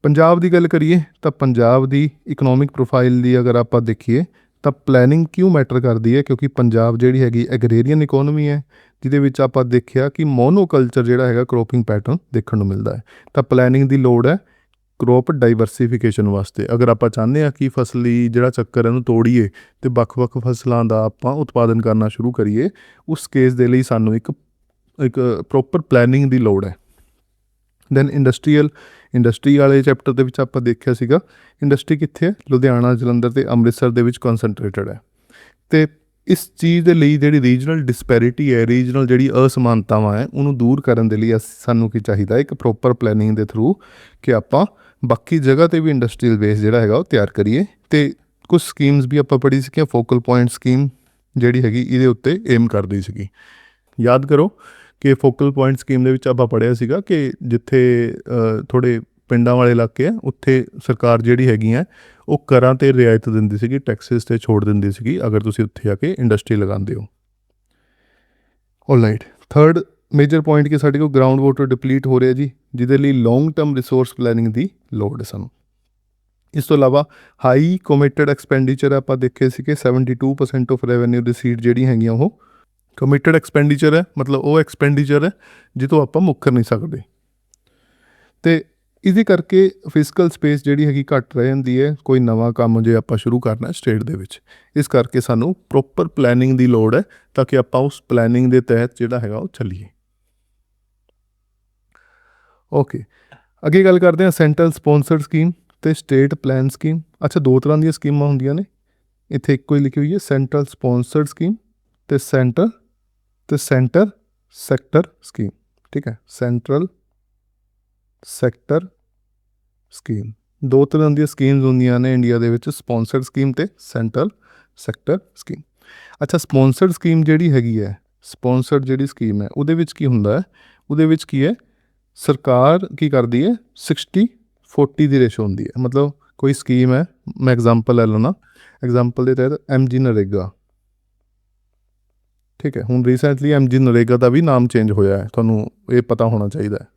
ਪੰਜਾਬ ਦੀ ਗੱਲ ਕਰੀਏ ਤਾਂ ਪੰਜਾਬ ਦੀ ਇਕਨੋਮਿਕ ਪ੍ਰੋਫਾਈਲ ਦੀ ਅਗਰ ਆਪਾਂ ਦੇਖੀਏ ਤਾਂ ਪਲੈਨਿੰਗ ਕਿਉਂ ਮੈਟਰ ਕਰਦੀ ਹੈ? ਕਿਉਂਕਿ ਪੰਜਾਬ ਜਿਹੜੀ ਹੈਗੀ ਐਗਰੇਰੀਅਨ ਇਕੋਨਮੀ ਹੈ, ਜਿਹਦੇ ਵਿੱਚ ਆਪਾਂ ਦੇਖਿਆ ਕਿ ਮੋਨੋਕਲਚਰ ਜਿਹੜਾ ਹੈਗਾ ਕ੍ਰੋਪਿੰਗ ਪੈਟਰਨ ਦੇਖਣ ਨੂੰ ਮਿਲਦਾ ਹੈ। ਤਾਂ ਪਲੈਨਿੰਗ ਦੀ ਲੋੜ ਹੈ ਕ੍ਰੋਪ ਡਾਈਵਰਸੀਫਿਕੇਸ਼ਨ ਵਾਸਤੇ। ਅਗਰ ਆਪਾਂ ਚਾਹੁੰਦੇ ਹਾਂ ਕਿ ਫਸਲੀ ਜਿਹੜਾ ਚੱਕਰ ਹੈ ਉਹਨੂੰ ਤੋੜੀਏ ਅਤੇ ਵੱਖ-ਵੱਖ ਫਸਲਾਂ ਦਾ ਆਪਾਂ ਉਤਪਾਦਨ ਕਰਨਾ ਸ਼ੁਰੂ ਕਰੀਏ, ਉਸ ਕੇਸ ਦੇ ਲਈ ਸਾਨੂੰ ਇੱਕ ਪ੍ਰੋਪਰ ਪਲੈਨਿੰਗ ਦੀ ਲੋੜ ਹੈ। ਦੈਨ ਇੰਡਸਟਰੀ ਵਾਲੇ ਚੈਪਟਰ ਦੇ ਵਿੱਚ ਆਪਾਂ ਦੇਖਿਆ ਸੀਗਾ ਇੰਡਸਟਰੀ ਕਿੱਥੇ ਹੈ? ਲੁਧਿਆਣਾ, ਜਲੰਧਰ ਅਤੇ ਅੰਮ੍ਰਿਤਸਰ ਦੇ ਵਿੱਚ ਕਨਸਨਟਰੇਟਡ ਹੈ। ਅਤੇ ਇਸ ਚੀਜ਼ ਦੇ ਲਈ ਜਿਹੜੀ ਰੀਜਨਲ ਡਿਸਪੈਰਿਟੀ ਹੈ, ਰੀਜਨਲ ਜਿਹੜੀ ਅਸਮਾਨਤਾਵਾਂ ਹੈ, ਉਹਨੂੰ ਦੂਰ ਕਰਨ ਦੇ ਲਈ ਸਾਨੂੰ ਕੀ ਚਾਹੀਦਾ? ਇੱਕ ਪ੍ਰੋਪਰ ਪਲੈਨਿੰਗ ਦੇ ਥਰੂ ਕਿ ਆਪਾਂ ਬਾਕੀ ਜਗ੍ਹਾ 'ਤੇ ਵੀ ਇੰਡਸਟਰੀਅਲ ਬੇਸ ਜਿਹੜਾ ਹੈਗਾ ਉਹ ਤਿਆਰ ਕਰੀਏ। ਅਤੇ ਕੁਛ ਸਕੀਮਸ ਵੀ ਆਪਾਂ ਪੜ੍ਹੀ ਸੀਗੀਆਂ। ਫੋਕਲ ਪੁਆਇੰਟ ਸਕੀਮ ਜਿਹੜੀ ਹੈਗੀ ਇਹਦੇ ਉੱਤੇ ਏਮ ਕਰਦੀ ਸੀਗੀ। ਯਾਦ ਕਰੋ ਕਿ ਫੋਕਲ ਪੁਆਇੰਟ ਸਕੀਮ ਦੇ ਵਿੱਚ ਆਪਾਂ ਪੜ੍ਹਿਆ ਸੀਗਾ ਕਿ ਜਿੱਥੇ ਥੋੜ੍ਹੇ ਪਿੰਡਾਂ ਵਾਲੇ ਇਲਾਕੇ ਆ ਉੱਥੇ ਸਰਕਾਰ ਜਿਹੜੀ ਹੈਗੀ ਹੈ ਉਹ ਕਰਾਂ 'ਤੇ ਰਿਆਇਤ ਦਿੰਦੀ ਸੀਗੀ, ਟੈਕਸਿਸ 'ਤੇ ਛੋੜ ਦਿੰਦੀ ਸੀਗੀ ਅਗਰ ਤੁਸੀਂ ਉੱਥੇ ਆ ਕੇ ਇੰਡਸਟਰੀ ਲਗਾਉਂਦੇ ਹੋ। ਆਲਰਾਈਟ, ਥਰਡ ਮੇਜਰ ਪੁਆਇੰਟ ਕਿ ਸਾਡੇ ਕੋਲ ਗਰਾਊਂਡ ਵਾਟਰ ਡਿਪਲੀਟ ਹੋ ਰਿਹਾ ਜੀ, ਜਿਹਦੇ ਲਈ ਲੌਂਗ ਟਰਮ ਰਿਸੋਰਸ ਪਲੈਨਿੰਗ ਦੀ ਲੋੜ ਹੈ ਸਾਨੂੰ। ਇਸ ਤੋਂ ਇਲਾਵਾ ਹਾਈ ਕਮਿਟਡ ਐਕਸਪੈਂਡੀਚਰ ਆਪਾਂ ਦੇਖੇ ਸੀਗੇ 72% ਆਫ ਰੈਵਨਿਊ ਦੀ ਸੀਟ ਜਿਹੜੀ ਹੈਗੀਆਂ ਉਹ ਕਮਿਟਡ ਐਕਸਪੈਂਡੀਚਰ ਹੈ, ਮਤਲਬ ਉਹ ਐਕਸਪੈਂਡੀਚਰ ਹੈ ਜਿਹਤੋਂ ਆਪਾਂ ਮੁੱਕਰ ਨਹੀਂ ਸਕਦੇ। ਅਤੇ ਇਹਦੇ ਕਰਕੇ ਫਿਜ਼ੀਕਲ ਸਪੇਸ ਜਿਹੜੀ ਹੈਗੀ ਘੱਟ ਰਹਿ ਜਾਂਦੀ ਹੈ ਕੋਈ ਨਵਾਂ ਕੰਮ ਜੇ ਆਪਾਂ ਸ਼ੁਰੂ ਕਰਨਾ ਸਟੇਟ ਦੇ ਵਿੱਚ। ਇਸ ਕਰਕੇ ਸਾਨੂੰ ਪ੍ਰੋਪਰ ਪਲੈਨਿੰਗ ਦੀ ਲੋੜ ਹੈ ਤਾਂ ਕਿ ਆਪਾਂ ਉਸ ਪਲੈਨਿੰਗ ਦੇ ਤਹਿਤ ਜਿਹੜਾ ਹੈਗਾ ਉਹ ਚੱਲੀਏ। ਓਕੇ, ਅੱਗੇ ਗੱਲ ਕਰਦੇ ਹਾਂ ਸੈਂਟਰਲ ਸਪੋਂਸਰਡ ਸਕੀਮ ਅਤੇ ਸਟੇਟ ਪਲਾਨ ਸਕੀਮ। ਅੱਛਾ, ਦੋ ਤਰ੍ਹਾਂ ਦੀਆਂ ਸਕੀਮਾਂ ਹੁੰਦੀਆਂ ਨੇ, ਇੱਥੇ ਇੱਕੋ ਹੀ ਲਿਖੀ ਹੋਈ ਹੈ ਸੈਂਟਰਲ ਸਪੋਂਸਰਡ ਸਕੀਮ ਅਤੇ ਸੈਂਟਰ ਸੈਕਟਰ ਸਕੀਮ, ਠੀਕ ਹੈ। ਸੈਂਟਰਲ ਸੈਕਟਰ ਸਕੀਮ, ਦੋ ਤਰ੍ਹਾਂ ਦੀਆਂ ਸਕੀਮਸ ਹੁੰਦੀਆਂ ਨੇ ਇੰਡੀਆ ਦੇ ਵਿੱਚ, ਸਪੋਂਸਰਡ ਸਕੀਮ ਅਤੇ ਸੈਂਟਰਲ ਸੈਕਟਰ ਸਕੀਮ। ਅੱਛਾ, ਸਪੋਂਸਰਡ ਸਕੀਮ ਜਿਹੜੀ ਹੈਗੀ ਹੈ, ਸਪੋਂਸਰਡ ਜਿਹੜੀ ਸਕੀਮ ਹੈ ਉਹਦੇ ਵਿੱਚ ਕੀ ਹੁੰਦਾ ਹੈ? ਉਹਦੇ ਵਿੱਚ ਕੀ ਹੈ? ਸਰਕਾਰ ਕੀ ਕਰਦੀ ਹੈ? 60-40 ਦੀ ਰੇਸ਼ੋ ਹੁੰਦੀ ਹੈ। ਮਤਲਬ ਕੋਈ ਸਕੀਮ ਹੈ, ਮੈਂ ਐਗਜ਼ਾਮਪਲ ਲੈ ਲੈਣਾ, ਐਗਜ਼ਾਮਪਲ ਦੇ ਤਹਿਤ MG ਨਰੇਗਾ, ਠੀਕ ਹੈ। ਹੁਣ ਰੀਸੈਂਟਲੀ MG ਨਰੇਗਾ ਦਾ ਵੀ ਨਾਮ ਚੇਂਜ ਹੋਇਆ ਹੈ, ਤੁਹਾਨੂੰ ਇਹ ਪਤਾ ਹੋਣਾ ਚਾਹੀਦਾ ਹੈ।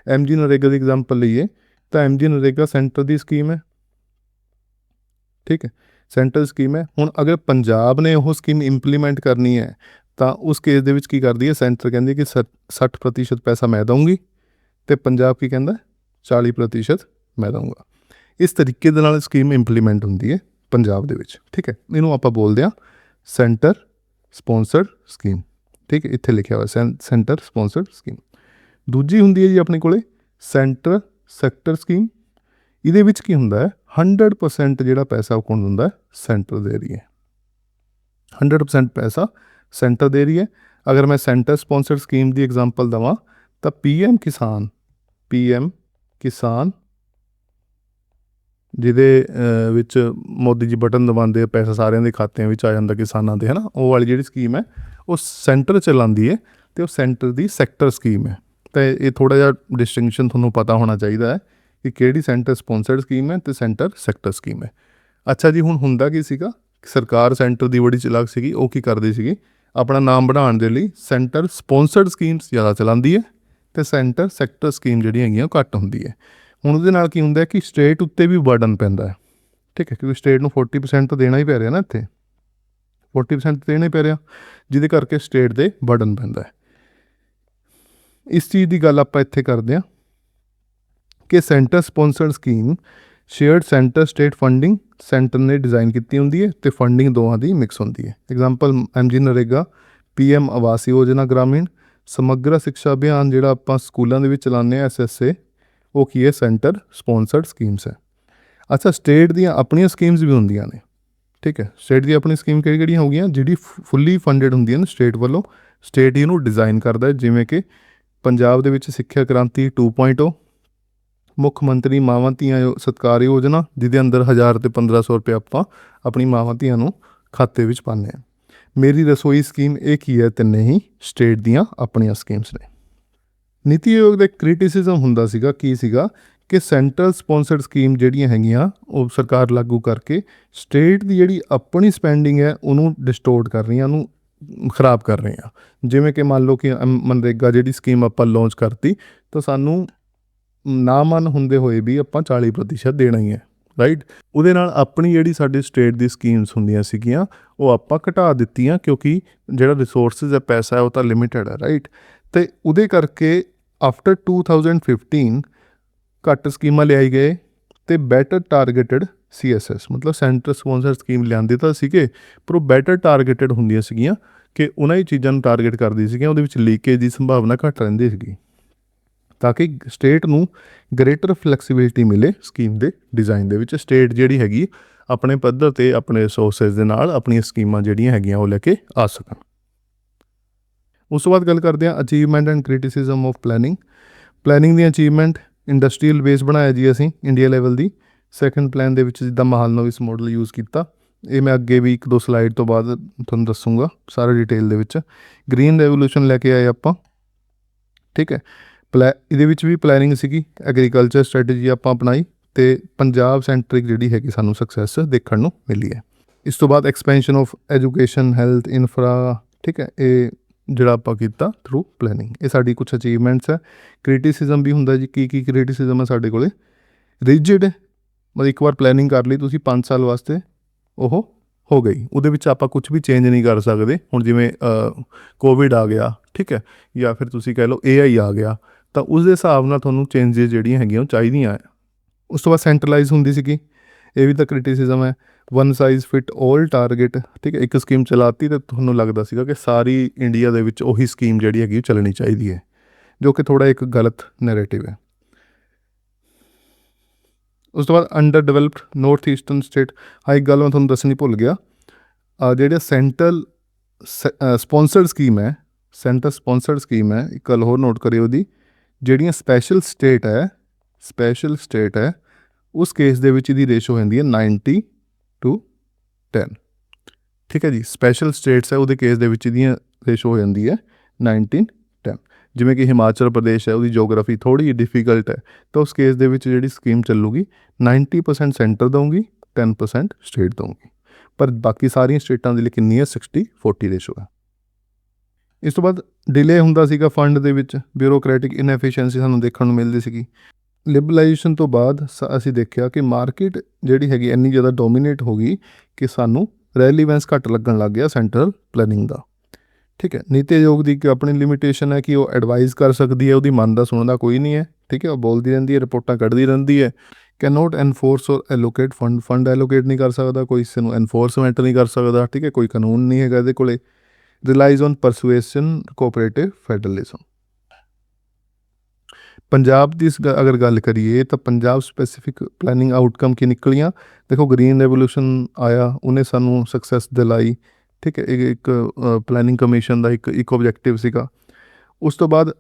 MG ਨਰੇਗਾ ਦੀ ਐਗਜ਼ਾਮਪਲ ਲਈਏ ਤਾਂ MG ਨਰੇਗਾ ਸੈਂਟਰ ਦੀ ਸਕੀਮ ਹੈ, ਠੀਕ ਹੈ, ਸੈਂਟਰ ਸਕੀਮ ਹੈ। ਹੁਣ ਅਗਰ ਪੰਜਾਬ ਨੇ ਉਹ ਸਕੀਮ ਇੰਪਲੀਮੈਂਟ ਕਰਨੀ ਹੈ ਤਾਂ ਉਸ ਕੇਸ ਦੇ ਵਿੱਚ ਕੀ ਕਰਦੀ ਹੈ? ਸੈਂਟਰ ਕਹਿੰਦੀ ਕਿ 60% ਪੈਸਾ ਮੈਂ ਦਊਂਗੀ ਅਤੇ ਪੰਜਾਬ ਕੀ ਕਹਿੰਦਾ? 40% ਮੈਂ ਦਊਂਗਾ। ਇਸ ਤਰੀਕੇ ਦੇ ਨਾਲ ਸਕੀਮ ਇੰਪਲੀਮੈਂਟ ਹੁੰਦੀ ਹੈ ਪੰਜਾਬ ਦੇ ਵਿੱਚ, ਠੀਕ ਹੈ। ਇਹਨੂੰ ਆਪਾਂ ਬੋਲਦੇ ਹਾਂ ਸੈਂਟਰ ਸਪੋਂਸਰਡ ਸਕੀਮ, ਠੀਕ ਹੈ, ਇੱਥੇ ਲਿਖਿਆ ਹੋਇਆ ਸੈਂਟਰ ਸਪੋਂਸਰਡ ਸਕੀਮ। ਦੂਜੀ ਹੁੰਦੀ ਹੈ ਜੀ ਆਪਣੇ ਕੋਲ ਸੈਂਟਰ ਸੈਕਟਰ ਸਕੀਮ। ਇਹਦੇ ਵਿੱਚ ਕੀ ਹੁੰਦਾ ਹੈ? 100% ਜਿਹੜਾ ਪੈਸਾ ਉਹ ਕੌਣ ਦਿੰਦਾ? ਸੈਂਟਰ ਦੇ ਰਹੀ ਹੈ। 100% ਪੈਸਾ ਸੈਂਟਰ ਦੇ ਰਹੀ ਹੈ। अगर मैं सेंटर स्पॉन्सर्ड स्कीम की एग्जांपल देवां तो पीएम किसान ਜਿਹਦੇ ਵਿੱਚ ਮੋਦੀ ਜੀ ਬਟਨ ਦਬਾਉਂਦੇ ਪੈਸਾ ਸਾਰਿਆਂ ਦੇ ਖਾਤਿਆਂ ਵਿੱਚ ਆ ਜਾਂਦਾ ਕਿਸਾਨਾਂ ਦੇ, ਹੈ ਨਾ, ਉਹ ਵਾਲੀ ਜਿਹੜੀ ਸਕੀਮ ਹੈ ਉਹ ਸੈਂਟਰ ਚਲਾਉਂਦੀ ਹੈ ਅਤੇ ਉਹ ਸੈਂਟਰ ਦੀ ਸੈਕਟਰ ਸਕੀਮ ਹੈ। ਤਾਂ ਇਹ ਥੋੜ੍ਹਾ ਜਿਹਾ ਡਿਸਟਿੰਕਸ਼ਨ ਤੁਹਾਨੂੰ ਪਤਾ ਹੋਣਾ ਚਾਹੀਦਾ ਹੈ ਕਿ ਕਿਹੜੀ ਸੈਂਟਰ ਸਪੋਂਸਰਡ ਸਕੀਮ ਹੈ ਅਤੇ ਸੈਂਟਰ ਸੈਕਟਰ ਸਕੀਮ ਹੈ। ਅੱਛਾ ਜੀ, ਹੁਣ ਹੁੰਦਾ ਕੀ ਸੀਗਾ, ਸਰਕਾਰ ਸੈਂਟਰ ਦੀ ਬੜੀ ਚਲਾਕ ਸੀਗੀ, ਉਹ ਕੀ ਕਰਦੀ ਸੀਗੀ, ਆਪਣਾ ਨਾਮ ਬਣਾਉਣ ਦੇ ਲਈ ਸੈਂਟਰ ਸਪੋਂਸਰਡ ਸਕੀਮਸ ਜ਼ਿਆਦਾ ਚਲਾਉਂਦੀ ਹੈ ਅਤੇ ਸੈਂਟਰ ਸੈਕਟਰ ਸਕੀਮ ਜਿਹੜੀਆਂ ਹੈਗੀਆਂ ਉਹ ਘੱਟ ਹੁੰਦੀ ਹੈ। ਹੁਣ ਉਹਦੇ ਨਾਲ ਕੀ ਹੁੰਦਾ ਕਿ ਸਟੇਟ ਉੱਤੇ ਵੀ ਬਰਡਨ ਪੈਂਦਾ ਹੈ, ਠੀਕ ਹੈ, ਕਿਉਂਕਿ ਸਟੇਟ ਨੂੰ 40% ਤਾਂ ਦੇਣਾ ਹੀ ਪੈ ਰਿਹਾ ਨਾ, ਇੱਥੇ 40% ਤਾਂ ਦੇਣਾ ਹੀ ਪੈ ਰਿਹਾ, ਜਿਹਦੇ ਕਰਕੇ ਸਟੇਟ ਦੇ ਬਰਡਨ ਪੈਂਦਾ ਹੈ। ਇਸ ਚੀਜ਼ ਦੀ ਗੱਲ ਆਪਾਂ ਇੱਥੇ ਕਰਦੇ ਹਾਂ ਕਿ centre sponsored scheme shared centre state funding centre ਨੇ ਡਿਜ਼ਾਈਨ ਕੀਤੀ ਹੁੰਦੀ ਹੈ ਅਤੇ ਫੰਡਿੰਗ ਦੋਵਾਂ ਦੀ ਮਿਕਸ ਹੁੰਦੀ ਹੈ। Example MG NREGA, PM Awas Yojana ਗ੍ਰਾਮੀਣ, ਸਮਗਰ ਸਿੱਖਿਆ ਅਭਿਆਨ ਜਿਹੜਾ ਆਪਾਂ ਸਕੂਲਾਂ ਦੇ ਵਿੱਚ ਚਲਾਉਂਦੇ ਹਾਂ SSA, ਉਹ ਕੀ ਹੈ, ਸੈਂਟਰ ਸਪੋਂਸਰਡ ਸਕੀਮਸ ਹੈ। ਅੱਛਾ, ਸਟੇਟ ਦੀਆਂ ਆਪਣੀਆਂ ਸਕੀਮਸ ਵੀ ਹੁੰਦੀਆਂ ਨੇ, ਠੀਕ ਹੈ, ਸਟੇਟ ਦੀ ਆਪਣੀ ਸਕੀਮ ਕਿਹੜੀਆਂ ਹੋ ਗਈਆਂ, ਜਿਹੜੀ ਫੁੱਲੀ ਫੰਡਡ ਹੁੰਦੀਆਂ ਨੇ ਸਟੇਟ ਵੱਲੋਂ, ਸਟੇਟ ਹੀ ਇਹਨੂੰ ਡਿਜ਼ਾਈਨ ਕਰਦਾ ਹੈ। ਜਿਵੇਂ ਕਿ ਪੰਜਾਬ ਦੇ ਵਿੱਚ ਸਿੱਖਿਆ ਕ੍ਰਾਂਤੀ 2.0, ਮੁੱਖ ਮੰਤਰੀ ਮਾਵਾਂ ਧੀਆਂ ਸਤਕਾਰ ਯੋਜਨਾ, ਜਿਹਦੇ ਅੰਦਰ 1000 ਅਤੇ 1500 ਰੁਪਏ ਆਪਾਂ ਆਪਣੀ ਮਾਵਾਂ ਧੀਆਂ ਨੂੰ ਖਾਤੇ ਵਿੱਚ ਪਾਉਂਦੇ ਹਾਂ। ਮੇਰੀ ਰਸੋਈ ਸਕੀਮ, ਇਹ ਕੀ ਹੈ, ਤਿੰਨੇ ਹੀ ਸਟੇਟ ਦੀਆਂ ਆਪਣੀਆਂ ਸਕੀਮਸ ਨੇ। ਨੀਤੀ ਆਯੋਗ ਦਾ ਕ੍ਰਿਟਿਸਿਜ਼ਮ ਹੁੰਦਾ ਸੀਗਾ, ਕੀ ਸੀਗਾ, ਕਿ ਸੈਂਟਰਲ ਸਪੋਂਸਰਡ ਸਕੀਮ ਜਿਹੜੀਆਂ ਹੈਗੀਆਂ ਉਹ ਸਰਕਾਰ ਲਾਗੂ ਕਰਕੇ ਸਟੇਟ ਦੀ ਜਿਹੜੀ ਆਪਣੀ ਸਪੈਂਡਿੰਗ ਹੈ ਉਹਨੂੰ ਡਿਸਟੋਰਟ ਕਰ ਰਹੀਆਂ, ਉਹਨੂੰ ਖਰਾਬ ਕਰ ਰਹੇ ਆ। ਜਿਵੇਂ ਕਿ ਮੰਨ ਲਓ ਕਿ ਮਨਰੇਗਾ ਜਿਹੜੀ ਸਕੀਮ ਆਪਾਂ ਲਾਂਚ ਕਰਤੀ, ਤਾਂ ਸਾਨੂੰ ਨਾ ਮਨ ਹੁੰਦੇ ਹੋਏ ਵੀ ਆਪਾਂ 40% ਦੇਣਾ ਹੀ ਹੈ, ਰਾਈਟ। ਉਹਦੇ ਨਾਲ ਆਪਣੀ ਜਿਹੜੀ ਸਾਡੇ ਸਟੇਟ ਦੀ ਸਕੀਮਸ ਹੁੰਦੀਆਂ ਸੀਗੀਆਂ ਉਹ ਆਪਾਂ ਘਟਾ ਦਿੱਤੀਆਂ, ਕਿਉਂਕਿ ਜਿਹੜਾ ਰਿਸੋਰਸਿਸ ਹੈ, ਪੈਸਾ ਹੈ, ਉਹ ਤਾਂ ਲਿਮਿਟਡ ਹੈ, ਰਾਈਟ। ਅਤੇ ਉਹਦੇ ਕਰਕੇ ਆਫਟਰ 2015 ਘੱਟ ਸਕੀਮਾਂ ਲਿਆਈ ਗਏ ਅਤੇ ਬੈਟਰ ਟਾਰਗੇਟਡ CSS, ਮਤਲਬ ਸੈਂਟਰ ਸਪੋਂਸਰ ਸਕੀਮ ਲਿਆਂਦੇ ਤਾਂ ਸੀਗੇ, ਪਰ ਉਹ ਬੈਟਰ ਟਾਰਗੇਟਡ ਹੁੰਦੀਆਂ ਸੀਗੀਆਂ ਕਿ ਉਹਨਾਂ ਹੀ ਚੀਜ਼ਾਂ ਨੂੰ ਟਾਰਗੇਟ ਕਰਦੀ ਸੀਗੀਆਂ, ਉਹਦੇ ਵਿੱਚ ਲੀਕੇਜ ਦੀ ਸੰਭਾਵਨਾ ਘੱਟ ਰਹਿੰਦੀ ਸੀਗੀ, ਤਾਂ ਕਿ ਸਟੇਟ ਨੂੰ ਗ੍ਰੇਟਰ ਫਲੈਕਸੀਬਿਲਿਟੀ ਮਿਲੇ ਸਕੀਮ ਦੇ ਡਿਜ਼ਾਈਨ ਦੇ ਵਿੱਚ। ਸਟੇਟ ਜਿਹੜੀ ਹੈਗੀ ਆਪਣੇ ਪੱਧਰ 'ਤੇ ਆਪਣੇ ਰਿਸੋਰਸਿਸ ਦੇ ਨਾਲ ਆਪਣੀਆਂ ਸਕੀਮਾਂ ਜਿਹੜੀਆਂ ਹੈਗੀਆਂ ਉਹ ਲੈ ਕੇ ਆ ਸਕਣ। ਉਸ ਤੋਂ ਬਾਅਦ ਗੱਲ ਕਰਦੇ ਹਾਂ achievement and criticism of planning the achievement. Industrial base ਬਣਾਇਆ ਜੀ ਅਸੀਂ ਇੰਡੀਆ ਲੈਵਲ ਦੀ, ਸੈਕੰਡ ਪਲਾਨ ਦੇ ਵਿੱਚ ਜਿੱਦਾਂ ਮਹਾਲਨੋਬਿਸ ਮਾਡਲ ਯੂਜ਼ ਕੀਤਾ। ਇਹ ਮੈਂ ਅੱਗੇ ਵੀ 1-2 ਸਲਾਈਡ ਤੋਂ ਬਾਅਦ ਤੁਹਾਨੂੰ ਦੱਸੂਗਾ ਸਾਰਾ ਡਿਟੇਲ ਦੇ ਵਿੱਚ। ਗ੍ਰੀਨ ਰੈਵੋਲੂਸ਼ਨ ਲੈ ਕੇ ਆਏ ਆਪਾਂ, ਠੀਕ ਹੈ। ਇਹਦੇ ਵਿੱਚ ਵੀ ਪਲੈਨਿੰਗ ਸੀਗੀ, ਐਗਰੀਕਲਚਰ ਸਟ੍ਰੈਟਜੀ ਆਪਾਂ ਅਪਣਾਈ ਅਤੇ ਪੰਜਾਬ ਸੈਂਟਰਿਕ ਜਿਹੜੀ ਹੈਗੀ ਸਾਨੂੰ ਸਕਸੈਸ ਦੇਖਣ ਨੂੰ ਮਿਲੀ ਹੈ। ਇਸ ਤੋਂ ਬਾਅਦ expansion of education, health, infra, ਠੀਕ ਹੈ, ਇਹ ਜਿਹੜਾ ਆਪਾਂ ਕੀਤਾ ਥਰੂ ਪਲੈਨਿੰਗ। ਇਹ ਸਾਡੀ ਕੁਛ ਅਚੀਵਮੈਂਟਸ ਹੈ। ਕ੍ਰਿਟਿਸਿਜ਼ਮ ਵੀ ਹੁੰਦਾ ਜੀ, ਕੀ ਕ੍ਰਿਟਿਸਿਜ਼ਮ ਹੈ ਸਾਡੇ ਕੋਲ, ਰਿਜਿਡ, ਮਤਲਬ ਇੱਕ ਵਾਰ ਪਲੈਨਿੰਗ ਕਰ ਲਈ ਤੁਸੀਂ 5 ਸਾਲ ਵਾਸਤੇ, ਉਹ ਹੋ ਗਈ, ਉਹਦੇ ਵਿੱਚ ਆਪਾਂ ਕੁਛ ਵੀ ਚੇਂਜ ਨਹੀਂ ਕਰ ਸਕਦੇ। ਹੁਣ ਜਿਵੇਂ ਕੋਵਿਡ ਆ ਗਿਆ, ਠੀਕ ਹੈ, ਜਾਂ ਫਿਰ ਤੁਸੀਂ ਕਹਿ ਲਓ AI ਆ ਗਿਆ, ਤਾਂ ਉਸ ਦੇ ਹਿਸਾਬ ਨਾਲ ਤੁਹਾਨੂੰ ਚੇਂਜਿਸ ਜਿਹੜੀਆਂ ਹੈਗੀਆਂ ਉਹ ਚਾਹੀਦੀਆਂ ਹੈ। ਉਸ ਤੋਂ ਬਾਅਦ ਸੈਂਟਰਲਾਈਜ਼ ਹੁੰਦੀ ਸੀਗੀ, ਇਹ ਵੀ ਤਾਂ ਕ੍ਰਿਟਿਸਿਜ਼ਮ ਹੈ। ਵਨ ਸਾਈਜ਼ ਫਿਟ ਆਲ ਟਾਰਗੇਟ, ਠੀਕ ਹੈ, ਇੱਕ ਸਕੀਮ ਚਲਾਤੀ ਅਤੇ ਤੁਹਾਨੂੰ ਲੱਗਦਾ ਸੀਗਾ ਕਿ ਸਾਰੀ ਇੰਡੀਆ ਦੇ ਵਿੱਚ ਉਹੀ ਸਕੀਮ ਜਿਹੜੀ ਹੈਗੀ ਉਹ ਚੱਲਣੀ ਚਾਹੀਦੀ ਹੈ, ਜੋ ਕਿ ਥੋੜ੍ਹਾ ਇੱਕ ਗਲਤ ਨੈਰੇਟਿਵ ਹੈ। ਉਸ ਤੋਂ ਬਾਅਦ under developed north eastern state. ਇੱਕ ਗੱਲ ਮੈਂ ਤੁਹਾਨੂੰ ਦੱਸਣੀ ਭੁੱਲ ਗਿਆ, ਜਿਹੜੇ ਸੈਂਟਰਲ ਸਪੋਂਸਰਡ ਸਕੀਮ ਹੈ, ਸੈਂਟਰ ਸਪੋਂਸਰਡ ਸਕੀਮ ਹੈ, ਇੱਕ ਗੱਲ ਹੋਰ ਨੋਟ ਕਰਿਓ ਉਹਦੀ, ਜਿਹੜੀਆਂ ਸਪੈਸ਼ਲ ਸਟੇਟ ਹੈ, ਉਸ ਕੇਸ ਦੇ ਵਿੱਚ ਇਹਦੀ ਰੇਸ਼ੋ ਹੁੰਦੀ ਹੈ 90:10, ਠੀਕ ਹੈ ਜੀ। ਸਪੈਸ਼ਲ ਸਟੇਟਸ ਹੈ, ਉਹਦੇ ਕੇਸ ਦੇ ਵਿੱਚ ਇਹਦੀਆਂ ਰੇਸ਼ੋ ਹੋ ਜਾਂਦੀ ਹੈ 19:10। ਜਿਵੇਂ ਕਿ ਹਿਮਾਚਲ ਪ੍ਰਦੇਸ਼ ਹੈ, ਉਹਦੀ ਜੋਗਰਾਫੀ ਥੋੜ੍ਹੀ ਜਿਹੀ ਡਿਫੀਕਲਟ ਹੈ, ਤਾਂ ਉਸ ਕੇਸ ਦੇ ਵਿੱਚ ਜਿਹੜੀ ਸਕੀਮ ਚੱਲੂਗੀ 90% ਸੈਂਟਰ ਦਊਂਗੀ, 10% ਸਟੇਟ ਦਊਂਗੀ। ਪਰ ਬਾਕੀ ਸਾਰੀਆਂ ਸਟੇਟਾਂ ਦੇ ਲਈ ਕਿੰਨੀ ਹੈ, 60-40 ਰੇਸ਼ੋ ਹੈ। ਇਸ ਤੋਂ ਬਾਅਦ ਡਿਲੇ ਹੁੰਦਾ ਸੀਗਾ ਫੰਡ ਦੇ ਵਿੱਚ, ਬਿਊਰੋਕਰੈਟਿਕ ਇਨਐਫੀਸ਼ੀਐਂਸੀ ਸਾਨੂੰ ਦੇਖਣ ਨੂੰ ਮਿਲਦੀ ਸੀਗੀ। ਲਿਬਰਲਾਈਜੇਸ਼ਨ ਤੋਂ ਬਾਅਦ ਅਸੀਂ ਦੇਖਿਆ ਕਿ ਮਾਰਕੀਟ ਜਿਹੜੀ ਹੈਗੀ ਇੰਨੀ ਜ਼ਿਆਦਾ ਡੋਮੀਨੇਟ ਹੋ ਗਈ ਕਿ ਸਾਨੂੰ ਰੈਲੀਵੈਂਸ ਘੱਟ ਲੱਗਣ ਲੱਗ ਗਿਆ ਸੈਂਟਰਲ ਪਲੈਨਿੰਗ ਦਾ, ਠੀਕ ਹੈ। ਨੀਤੀ ਆਯੋਗ ਦੀ ਆਪਣੀ ਲਿਮਿਟੇਸ਼ਨ ਹੈ ਕਿ ਉਹ ਐਡਵਾਈਜ਼ ਕਰ ਸਕਦੀ ਹੈ, ਉਹਦੀ ਮਨ ਦਾ ਸੁਣਨ ਦਾ ਕੋਈ ਨਹੀਂ ਹੈ, ਠੀਕ ਹੈ। ਉਹ ਬੋਲਦੀ ਰਹਿੰਦੀ ਹੈ, ਰਿਪੋਰਟਾਂ ਕੱਢਦੀ ਰਹਿੰਦੀ ਹੈ। ਕੈਨ ਨੋਟ ਐਨਫੋਰਸ ਔਰ ਐਲੋਕੇਟ ਫੰਡ ਐਲੋਕੇਟ ਨਹੀਂ ਕਰ ਸਕਦਾ, ਕੋਈ ਇਸ ਨੂੰ ਐਨਫੋਰਸਮੈਂਟ ਨਹੀਂ ਕਰ ਸਕਦਾ, ਠੀਕ ਹੈ, ਕੋਈ ਕਾਨੂੰਨ ਨਹੀਂ ਹੈਗਾ ਇਹਦੇ ਕੋਲ। Relies on persuasion cooperative federalism. Punjab ਦੀ ਅਗਰ ਗੱਲ ਕਰੀਏ ਤਾਂ ਪੰਜਾਬ ਸਪੈਸੀਫਿਕ ਪਲੈਨਿੰਗ ਆਊਟਕਮ ਕੀ ਨਿਕਲੀਆਂ, ਦੇਖੋ ਗ੍ਰੀਨ ਰੈਵੋਲੂਸ਼ਨ ਆਇਆ, ਉਹਨੇ ਸਾਨੂੰ ਸਕਸੈਸ ਦਿਲਾਈ, ਠੀਕ ਹੈ। ਇੱਕ ਪਲੈਨਿੰਗ ਕਮਿਸ਼ਨ ਦਾ ਇੱਕ ਆਬਜੈਕਟਿਵ ਸੀਗਾ। ਉਸ ਤੋਂ ਬਾਅਦ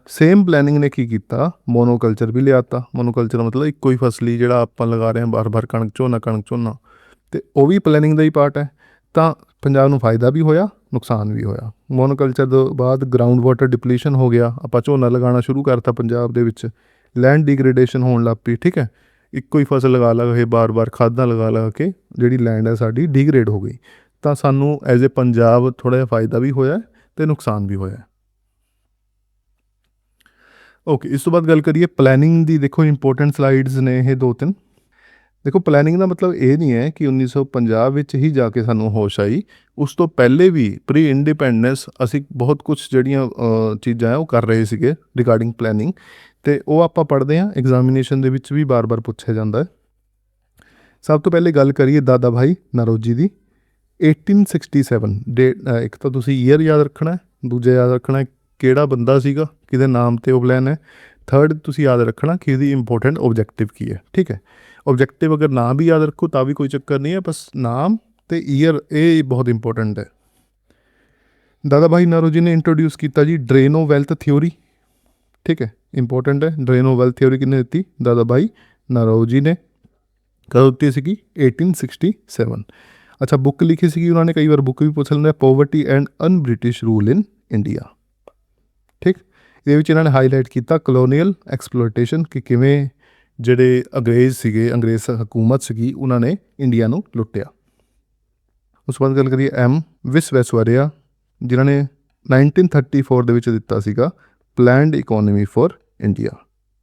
ਸੇਮ ਪਲੈਨਿੰਗ ਨੇ ਕੀ ਕੀਤਾ, ਮੋਨੋਕਲਚਰ ਵੀ ਲਿਆਤਾ। ਮੋਨੋਕਲਚਰ ਮਤਲਬ ਇੱਕੋ ਹੀ ਫਸਲੀ ਜਿਹੜਾ ਆਪਾਂ ਲਗਾ ਰਹੇ ਹਾਂ ਬਾਰ-ਬਾਰ, ਕਣਕ ਝੋਨਾ, ਅਤੇ ਉਹ ਵੀ ਪਲੈਨਿੰਗ ਦਾ ਹੀ ਪਾਰਟ ਹੈ। ਤਾਂ ਪੰਜਾਬ ਨੂੰ ਫਾਇਦਾ ਵੀ ਹੋਇਆ, ਨੁਕਸਾਨ ਵੀ ਹੋਇਆ। ਮੋਨੋਕਲਚਰ ਤੋਂ ਬਾਅਦ ਗਰਾਊਂਡ ਵਾਟਰ ਡਿਪਲੀਸ਼ਨ ਹੋ ਗਿਆ, ਆਪਾਂ ਝੋਨਾ ਲਗਾਉਣਾ ਸ਼ੁਰੂ ਕਰਤਾ ਪੰਜਾਬ ਦੇ ਵਿੱਚ, ਲੈਂਡ ਡੀਗ੍ਰੇਡੇਸ਼ਨ ਹੋਣ ਲੱਗ ਪਈ। ਠੀਕ ਹੈ, ਇੱਕੋ ਹੀ ਫਸਲ ਲਗਾ ਕੇ ਬਾਰ-ਬਾਰ ਖਾਦਾਂ ਲਗਾ ਕੇ ਜਿਹੜੀ ਲੈਂਡ ਹੈ ਸਾਡੀ ਡੀਗ੍ਰੇਡ ਹੋ ਗਈ। ਤਾਂ ਸਾਨੂੰ ਐਜ਼ ਏ ਪੰਜਾਬ ਥੋੜ੍ਹਾ ਜਿਹਾ ਫਾਇਦਾ ਵੀ ਹੋਇਆ ਅਤੇ ਨੁਕਸਾਨ ਵੀ ਹੋਇਆ। ਓਕੇ, ਇਸ ਤੋਂ ਬਾਅਦ ਗੱਲ ਕਰੀਏ ਪਲੈਨਿੰਗ ਦੀ। ਦੇਖੋ ਇੰਪੋਰਟੈਂਟ ਸਲਾਈਡਸ ਨੇ ਇਹ 2-3। ਦੇਖੋ ਪਲੈਨਿੰਗ ਦਾ ਮਤਲਬ ਇਹ ਨਹੀਂ ਹੈ ਕਿ 1950 ਵਿੱਚ ਹੀ ਜਾ ਕੇ ਸਾਨੂੰ ਹੋਸ਼ ਆਈ। ਉਸ ਤੋਂ ਪਹਿਲੇ ਵੀ ਪ੍ਰੀ ਇੰਡੀਪੈਂਡੈਂਸ ਅਸੀਂ ਬਹੁਤ ਕੁਛ ਜਿਹੜੀਆਂ ਚੀਜ਼ਾਂ ਹੈ ਉਹ ਕਰ ਰਹੇ ਸੀਗੇ ਰਿਗਾਰਡਿੰਗ ਪਲੈਨਿੰਗ, ਅਤੇ ਉਹ ਆਪਾਂ ਪੜ੍ਹਦੇ ਹਾਂ ਐਗਜ਼ਾਮੀਨੇਸ਼ਨ ਦੇ ਵਿੱਚ ਵੀ ਬਾਰ-ਬਾਰ ਪੁੱਛਿਆ ਜਾਂਦਾ ਹੈ। ਸਭ ਤੋਂ ਪਹਿਲੇ ਗੱਲ ਕਰੀਏ ਦਾਦਾ ਭਾਈ ਨਰੋਜੀ ਦੀ। 1867 ਡੇਟ, ਇੱਕ ਤਾਂ ਤੁਸੀਂ ਈਅਰ ਯਾਦ ਰੱਖਣਾ, ਦੂਜਾ ਯਾਦ ਰੱਖਣਾ ਕਿਹੜਾ ਬੰਦਾ ਸੀਗਾ, ਕਿਹਦੇ ਨਾਮ 'ਤੇ ਉਹ ਪਲਾਨ ਹੈ। ਥਰਡ ਤੁਸੀਂ ਯਾਦ ਰੱਖਣਾ ਕਿ ਇਹਦੀ ਇੰਪੋਰਟੈਂਟ ਓਬਜੈਕਟਿਵ ਕੀ ਹੈ। ਠੀਕ ਹੈ, ਓਬਜੈਕਟਿਵ ਅਗਰ ਨਾਮ ਵੀ ਯਾਦ ਰੱਖੋ ਤਾਂ ਵੀ ਕੋਈ ਚੱਕਰ ਨਹੀਂ ਹੈ, ਬਸ ਨਾਮ ਅਤੇ ਈਅਰ ਇਹ ਬਹੁਤ ਇੰਪੋਰਟੈਂਟ ਹੈ। ਦਾਦਾ ਭਾਈ ਨਰੋਜੀ ਨੇ ਇੰਟਰੋਡਿਊਸ ਕੀਤਾ ਜੀ ਡਰੇਨੋ ਵੈਲਥ ਥਿਓਰੀ। ਠੀਕ ਹੈ, ਇੰਪੋਰਟੈਂਟ ਹੈ। ਡਰੇਨੋ ਵੈਲਥ ਥਿਓਰੀ ਕਿਹਨੇ ਦਿੱਤੀ? ਦਾਦਾ ਭਾਈ ਨਰੋਜੀ ਨੇ। ਕਦੋਂ ਦਿੱਤੀ ਸੀਗੀ? 1867। ਅੱਛਾ, ਬੁੱਕ ਲਿਖੀ ਸੀਗੀ ਉਹਨਾਂ ਨੇ, ਕਈ ਵਾਰ ਬੁੱਕ ਵੀ ਪੁੱਛ ਲੈਂਦੇ, poverty and un British rule in India. ਠੀਕ, ਇਹਦੇ ਵਿੱਚ ਇਹਨਾਂ ਨੇ ਹਾਈਲਾਈਟ ਕੀਤਾ ਕਲੋਨੀਅਲ ਐਕਸਪਲੋਇਟੇਸ਼ਨ, ਕਿ ਕਿਵੇਂ ਜਿਹੜੇ ਅੰਗਰੇਜ਼ ਸੀਗੇ, ਅੰਗਰੇਜ਼ ਹਕੂਮਤ ਸੀਗੀ, ਉਹਨਾਂ ਨੇ ਇੰਡੀਆ ਨੂੰ ਲੁੱਟਿਆ। ਉਸ ਤੋਂ ਬਾਅਦ ਗੱਲ ਕਰੀਏ ਐਮ ਵਿਸਵੇਸਵਰਈਆ, ਜਿਨ੍ਹਾਂ ਨੇ 1934 ਦੇ ਵਿੱਚ ਦਿੱਤਾ ਸੀਗਾ ਪਲੈਨਡ ਇਕੋਨਮੀ ਫॉर ਇੰਡੀਆ।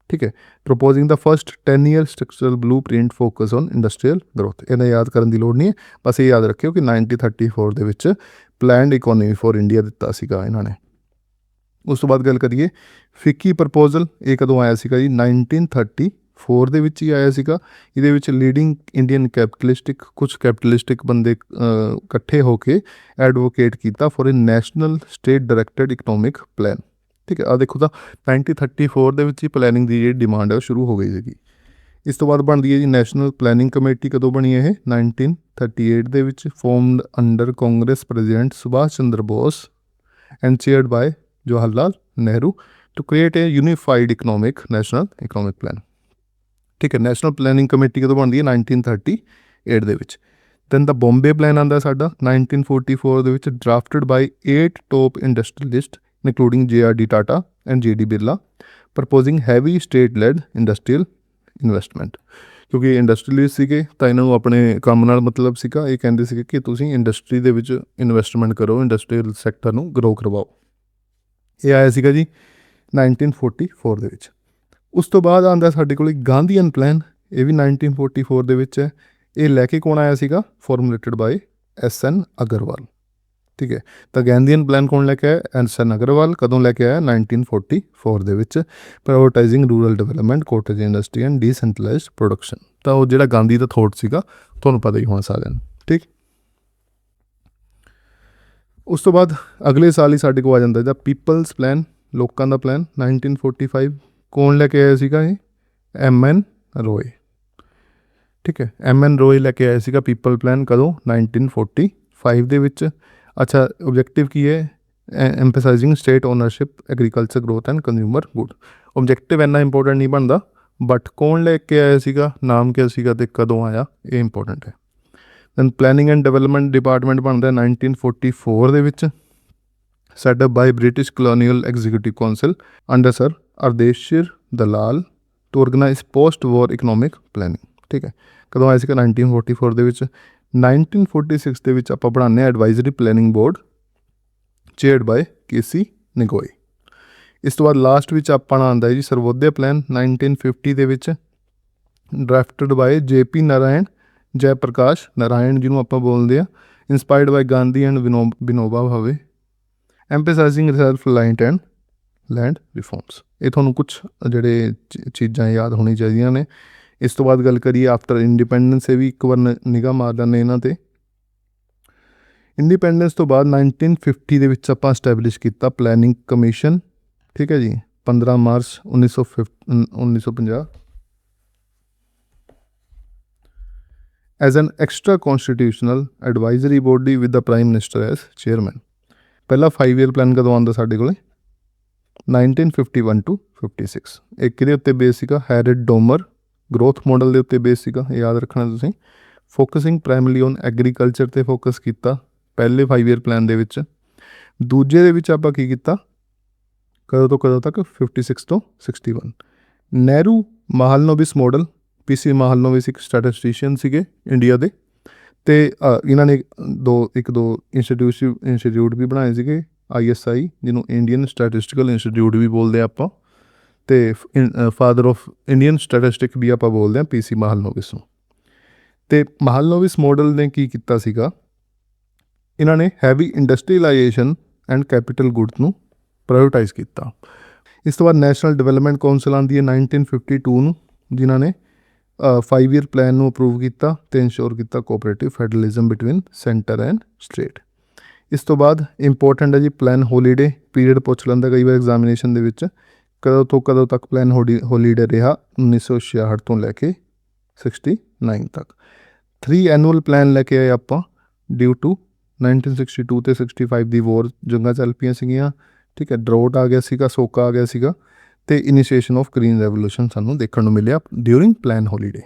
ਠੀਕ ਹੈ, proposing the first 10-year structural blueprint focus on industrial growth. ਇਹਨਾਂ ਯਾਦ ਕਰਨ ਦੀ ਲੋੜ ਨਹੀਂ ਹੈ, ਬਸ ਇਹ ਯਾਦ ਰੱਖਿਓ ਕਿ 1934 ਦੇ ਵਿੱਚ ਪਲੈਨਡ ਇਕੋਨਮੀ ਫॉर ਇੰਡੀਆ ਦਿੱਤਾ ਸੀਗਾ ਇਹਨਾਂ ਨੇ। ਉਸ ਤੋਂ ਬਾਅਦ ਗੱਲ ਕਰੀਏ ਫਿੱਕੀ ਪ੍ਰਪੋਜ਼ਲ, ਇਹ ਕਦੋਂ ਆਇਆ ਸੀਗਾ ਜੀ? 1934 ਦੇ ਵਿੱਚ ਹੀ ਆਇਆ ਸੀਗਾ। ਇਹਦੇ ਵਿੱਚ ਲੀਡਿੰਗ ਇੰਡੀਅਨ ਕੈਪੀਟਲਿਸਟਿਕ, ਕੁਛ ਕੈਪੀਟਲਿਸਟਿਕ ਬੰਦੇ ਇਕੱਠੇ ਹੋ ਕੇ ਐਡਵੋਕੇਟ ਕੀਤਾ for A national state directed economic plan. ਠੀਕ ਹੈ, ਆਹ ਦੇਖੋ ਤਾਂ 1934 ਦੇ ਵਿੱਚ ਹੀ ਪਲੈਨਿੰਗ ਦੀ ਜਿਹੜੀ ਡਿਮਾਂਡ ਹੈ ਉਹ ਸ਼ੁਰੂ ਹੋ ਗਈ ਸੀਗੀ। ਇਸ ਤੋਂ ਬਾਅਦ ਬਣਦੀ ਹੈ ਜੀ ਨੈਸ਼ਨਲ ਪਲੈਨਿੰਗ ਕਮੇਟੀ। ਕਦੋਂ ਬਣੀ ਇਹ? 1938 ਦੇ ਵਿੱਚ, formed under Congress president Subhash Chandra Bose and chaired by Jawahar Lal Nehru to create a unified national economic plan. ਠੀਕ ਹੈ, ਨੈਸ਼ਨਲ ਪਲੈਨਿੰਗ ਕਮੇਟੀ ਕਦੋਂ ਬਣਦੀ ਹੈ? 1938 ਦੇ ਵਿੱਚ। ਦੈਨ ਦਾ ਬੰਬੇ ਪਲਾਨ ਆਉਂਦਾ ਸਾਡਾ 1944 ਦੇ ਵਿੱਚ, drafted by 8 top industrialist including JRD Tata and JD Birla, proposing heavy state led industrial investment. ਕਿਉਂਕਿ ਇੰਡਸਟਰੀਲਿਸਟ ਸੀਗੇ ਤਾਂ ਇਹਨਾਂ ਨੂੰ ਆਪਣੇ ਕੰਮ ਨਾਲ ਮਤਲਬ ਸੀਗਾ। ਇਹ ਕਹਿੰਦੇ ਸੀਗੇ ਕਿ ਤੁਸੀਂ ਇੰਡਸਟਰੀ ਦੇ ਵਿੱਚ ਇਨਵੈਸਟਮੈਂਟ ਕਰੋ, ਇੰਡਸਟਰੀਅਲ ਸੈਕਟਰ ਨੂੰ ਗਰੋ ਕਰਵਾਓ। ਇਹ ਆਇਆ ਸੀਗਾ ਜੀ 1944 ਦੇ ਵਿੱਚ। ਉਸ ਤੋਂ ਬਾਅਦ ਆਉਂਦਾ ਸਾਡੇ ਕੋਲ ਗਾਂਧੀਅਨ ਪਲਾਨ, ਇਹ ਵੀ 1944 ਦੇ ਵਿੱਚ ਹੈ। ਇਹ ਲੈ ਕੇ ਕੌਣ ਆਇਆ ਸੀਗਾ? ਫਾਰਮੂਲੇਟਡ ਬਾਏ SN ਅਗਰਵਾਲ। ਠੀਕ ਹੈ, ਤਾਂ ਗਾਂਧੀਅਨ ਪਲਾਨ ਕੌਣ ਲੈ ਕੇ ਆਇਆ? SN ਅਗਰਵਾਲ। ਕਦੋਂ ਲੈ ਕੇ ਆਇਆ? 1944 ਦੇ ਵਿੱਚ। Prioritising rural development, cottage industry and decentralised production. ਤਾਂ ਉਹ ਜਿਹੜਾ ਗਾਂਧੀ ਦਾ ਥੋਟ ਸੀਗਾ ਤੁਹਾਨੂੰ ਪਤਾ ਹੀ ਹੋਣਾ ਸਾਰਿਆਂ ਨੂੰ। ਠੀਕ, ਉਸ ਤੋਂ ਬਾਅਦ ਅਗਲੇ ਸਾਲ ਹੀ ਸਾਡੇ ਕੋਲ ਆ ਜਾਂਦਾ ਇਹਦਾ ਪੀਪਲਸ ਪਲਾਨ, ਲੋਕਾਂ ਦਾ ਪਲਾਨ 1945। ਕੌਣ ਲੈ ਕੇ ਆਇਆ ਸੀਗਾ ਇਹ? MN ਰੋਏ। ਠੀਕ ਹੈ, MN ਰੋਏ ਲੈ ਕੇ ਆਇਆ ਸੀਗਾ ਪੀਪਲ ਪਲਾਨ। ਕਦੋਂ? 1945 ਦੇ ਵਿੱਚ। ਅੱਛਾ, ਓਬਜੈਕਟਿਵ ਕੀ ਹੈ? Emphasising state ownership, agriculture growth and consumer good. Objective ਇੰਨਾ ਇੰਪੋਰਟੈਂਟ ਨਹੀਂ ਬਣਦਾ, ਬਟ ਕੌਣ ਲੈ ਕੇ ਆਇਆ ਸੀਗਾ, ਨਾਮ ਕਿਆ ਸੀਗਾ ਅਤੇ ਕਦੋਂ ਆਇਆ, ਇਹ ਇੰਪੋਰਟੈਂਟ ਹੈ। Then planning and development department ਬਣਦਾ 1944 ਦੇ ਵਿੱਚ, set up by British colonial executive council under sir Ardeshir Dalal to organise post war economic planning. ਠੀਕ ਹੈ, ਕਦੋਂ ਆਇਆ ਸੀਗਾ? 1944 ਦੇ ਵਿੱਚ। 1946 ਦੇ ਵਿੱਚ ਆਪਾਂ ਬਣਾਉਂਦੇ ਹਾਂ advisory planning board, chaired by KC Neogy. ਇਸ ਤੋਂ ਬਾਅਦ ਲਾਸਟ ਵਿੱਚ ਆਪਾਂ ਆਉਂਦਾ ਹੈ ਜੀ ਸਰਵੋਦਿਆ ਪਲਾਨ 1950 ਦੇ ਵਿੱਚ, ਡਰਾਫਟਡ ਬਾਏ JP ਨਾਰਾਇਣ, ਜੈ ਪ੍ਰਕਾਸ਼ ਨਾਰਾਇਣ ਜਿਹਨੂੰ ਆਪਾਂ ਬੋਲਦੇ ਹਾਂ, inspired by Gandhi and Vinoba Bhave, emphasising self reliant and land reforms. ਇਹ ਤੁਹਾਨੂੰ ਕੁਛ ਜਿਹੜੇ ਚੀਜ਼ਾਂ ਯਾਦ ਹੋਣੀ ਚਾਹੀਦੀਆਂ ਨੇ। ਇਸ ਤੋਂ ਬਾਅਦ ਗੱਲ ਕਰੀਏ ਆਫਟਰ ਇੰਡੀਪੈਂਡੈਂਸ, ਇਹ ਵੀ ਇੱਕ ਵਾਰ ਨਿਗਾਹ ਮਾਰ ਲੈਂਦੇ ਇਹਨਾਂ 'ਤੇ। ਇੰਡੀਪੈਂਡੈਂਸ ਤੋਂ ਬਾਅਦ 1950 ਦੇ ਵਿੱਚ ਆਪਾਂ ਸਟੈਬਲਿਸ਼ ਕੀਤਾ ਪਲੈਨਿੰਗ ਕਮਿਸ਼ਨ। ਠੀਕ ਹੈ ਜੀ, 15 March 1950। As an extra constitutional advisory body with the prime minister as chairman. ਪਹਿਲਾ 5 ਈਅਰ ਪਲਾਨ ਕਦੋਂ ਆਉਂਦਾ ਸਾਡੇ ਕੋਲੇ? 1951 to 56। ਇਹ ਕਿਹਦੇ ਉੱਤੇ ਬੇਸ ਸੀਗਾ? ਹੈਰਿਟ ਡੋਮਰ ਗਰੋਥ ਮੋਡਲ ਦੇ ਉੱਤੇ ਬੇਸ ਸੀਗਾ, ਇਹ ਯਾਦ ਰੱਖਣਾ ਤੁਸੀਂ। ਫੋਕਸਿੰਗ ਪ੍ਰਾਇਮਰੀ ਔਨ ਐਗਰੀਕਲਚਰ 'ਤੇ ਫੋਕਸ ਕੀਤਾ ਪਹਿਲੇ 5 ਈਅਰ ਪਲਾਨ ਦੇ ਵਿੱਚ। ਦੂਜੇ ਦੇ ਵਿੱਚ ਆਪਾਂ ਕੀ ਕੀਤਾ, ਕਦੋਂ ਤੋਂ ਕਦੋਂ ਤੱਕ? 56 ਤੋਂ 61। ਨਹਿਰੂ ਮਾਹਲਨੋਬਿਸ ਮੋਡਲ, PC ਮਾਹਲਨੋਬਿਸ ਇੱਕ ਸਟੈਟਿਸਟੀਸ਼ੀਅਨ ਸੀਗੇ ਇੰਡੀਆ ਦੇ, ਅਤੇ ਇਹਨਾਂ ਨੇ ਇੱਕ ਦੋ ਇੰਸਟੀਟਿਊਟ ਵੀ ਬਣਾਏ ਸੀਗੇ, ISI ਜਿਹਨੂੰ ਇੰਡੀਅਨ ਸਟੈਟਿਸਟੀਕਲ ਇੰਸਟੀਟਿਊਟ ਵੀ ਬੋਲਦੇ ਆਪਾਂ, ਅਤੇ ਫਾਦਰ ਆਫ ਇੰਡੀਅਨ ਸਟੈਟਿਸਟਿਕ ਵੀ ਆਪਾਂ ਬੋਲਦੇ ਹਾਂ PC ਮਾਹਲਨੋਬਿਸ ਨੂੰ। ਅਤੇ ਮਾਹਲਨੋਬਿਸ ਮੋਡਲ ਨੇ ਕੀ ਕੀਤਾ ਸੀਗਾ, ਇਹਨਾਂ ਨੇ heavy industrialisation and capital goods ਨੂੰ ਪ੍ਰਾਇਓਰਟਾਈਜ਼ ਕੀਤਾ। ਇਸ ਤੋਂ ਬਾਅਦ ਨੈਸ਼ਨਲ ਡਿਵੈਲਪਮੈਂਟ ਕੌਂਸਲ ਆਉਂਦੀ ਹੈ 1952 ਨੂੰ, ਜਿਨ੍ਹਾਂ ਨੇ 5 ਈਅਰ ਪਲਾਨ ਨੂੰ ਅਪਰੂਵ ਕੀਤਾ ਅਤੇ ਇੰਸ਼ੋਰ ਕੀਤਾ cooperative federalism between centre and state. ਇਸ ਤੋਂ ਬਾਅਦ ਇੰਪੋਰਟੈਂਟ ਹੈ ਜੀ ਪਲਾਨ ਹੋਲੀਡੇ ਪੀਰੀਅਡ, ਪੁੱਛ ਲੈਂਦਾ ਕਈ ਵਾਰ ਐਗਜ਼ਾਮੀਨੇਸ਼ਨ ਦੇ ਵਿੱਚ, ਕਦੋਂ ਤੋਂ ਕਦੋਂ ਤੱਕ ਪਲਾਨ ਹੋਲੀਡੇ ਰਿਹਾ? 1966 ਤੋਂ ਲੈ ਕੇ 69 ਤੱਕ। 3 ਐਨੂਅਲ ਪਲਾਨ ਲੈ ਕੇ ਆਏ ਆਪਾਂ ਡਿਊ ਟੂ 1962 ਅਤੇ 65 ਦੀ ਵੋਰ, ਜੰਗਾਂ ਚੱਲ ਪਈਆਂ ਸੀਗੀਆਂ, ਠੀਕ ਹੈ, ਡਰੋਟ ਆ ਗਿਆ ਸੀਗਾ, ਸੋਕਾ ਆ ਗਿਆ ਸੀਗਾ, ਅਤੇ ਇਨੀਸ਼ੀਏਸ਼ਨ ਆਫ ਗ੍ਰੀਨ ਰੈਵੋਲੂਸ਼ਨ ਸਾਨੂੰ ਦੇਖਣ ਨੂੰ ਮਿਲਿਆ during plan holiday.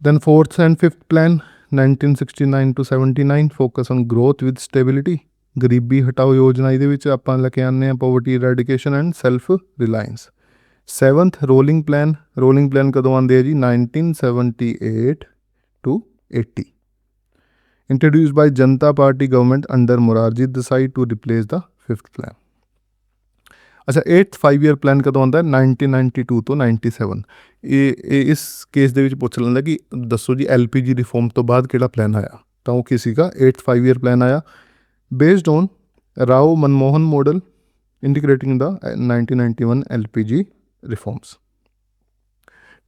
Then 4th and 5th plan 1969 to 79 focus on growth with stability, ਗਰੀਬੀ ਹਟਾਓ ਯੋਜਨਾ, ਇਹਦੇ ਵਿੱਚ ਆਪਾਂ ਲੈ ਕੇ ਆਉਂਦੇ ਹਾਂ poverty eradication and self reliance. 7th rolling plan ਕਦੋਂ ਆਉਂਦੇ ਆ ਜੀ? 1978 to 80, introduced by Janata Party government under Morarji Desai to replace the 5th plan। ਅੱਛਾ 8th 5 ਈਅਰ ਪਲਾਨ ਕਦੋਂ ਆਉਂਦਾ? 1992 ਤੋਂ 97। ਇਹ ਇਸ ਕੇਸ ਦੇ ਵਿੱਚ ਪੁੱਛ ਲੈਂਦਾ ਕਿ ਦੱਸੋ ਜੀ LPG ਰਿਫੋਰਮ ਤੋਂ ਬਾਅਦ ਕਿਹੜਾ ਪਲਾਨ ਆਇਆ, ਤਾਂ ਉਹ ਕੀ ਸੀਗਾ? 8th 5 ਈਅਰ ਪਲਾਨ ਆਇਆ based on Rao Manmohan model integrating ਦਾ 1991 LPG reforms.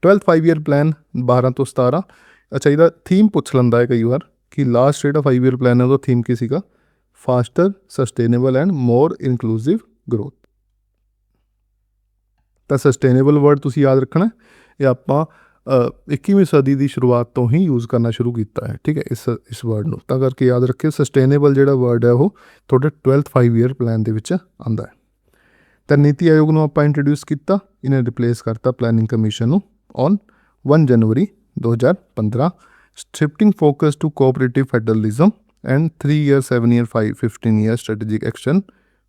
12th 5 year plan 12 ਤੋਂ 17। ਅੱਛਾ ਇਹਦਾ ਥੀਮ ਪੁੱਛ ਲੈਂਦਾ ਹੈ ਕਈ ਵਾਰ ਕਿ ਲਾਸਟ ਜਿਹੜਾ 5 ਈਅਰ ਪਲਾਨ ਹੈ ਉਹਦਾ ਥੀਮ ਕੀ ਸੀਗਾ? Foster sustainable and more inclusive growth. ਤਾਂ ਸਸਟੇਨੇਬਲ ਵਰਡ ਤੁਸੀਂ ਯਾਦ ਰੱਖਣਾ, ਇਹ ਆਪਾਂ 21ਵੀਂ ਸਦੀ ਦੀ ਸ਼ੁਰੂਆਤ ਤੋਂ ਹੀ ਯੂਜ਼ ਕਰਨਾ ਸ਼ੁਰੂ ਕੀਤਾ ਹੈ, ਠੀਕ ਹੈ, ਇਸ ਵਰਡ ਨੂੰ, ਤਾਂ ਕਰਕੇ ਯਾਦ ਰੱਖਿਓ ਸਸਟੇਨੇਬਲ ਜਿਹੜਾ ਵਰਡ ਹੈ ਉਹ ਤੁਹਾਡੇ 12th 5 ਈਅਰ ਪਲਾਨ ਦੇ ਵਿੱਚ ਆਉਂਦਾ ਹੈ। ਤਾਂ ਨੀਤੀ ਆਯੋਗ ਨੂੰ ਆਪਾਂ ਇੰਟਰੋਡਿਊਸ ਕੀਤਾ, ਇਹਨੇ ਰਿਪਲੇਸ ਕਰਤਾ ਪਲੈਨਿੰਗ ਕਮਿਸ਼ਨ ਨੂੰ on 1 January 2015, shifting focus to cooperative federalism and 3 year, 7 year, 15 year strategic action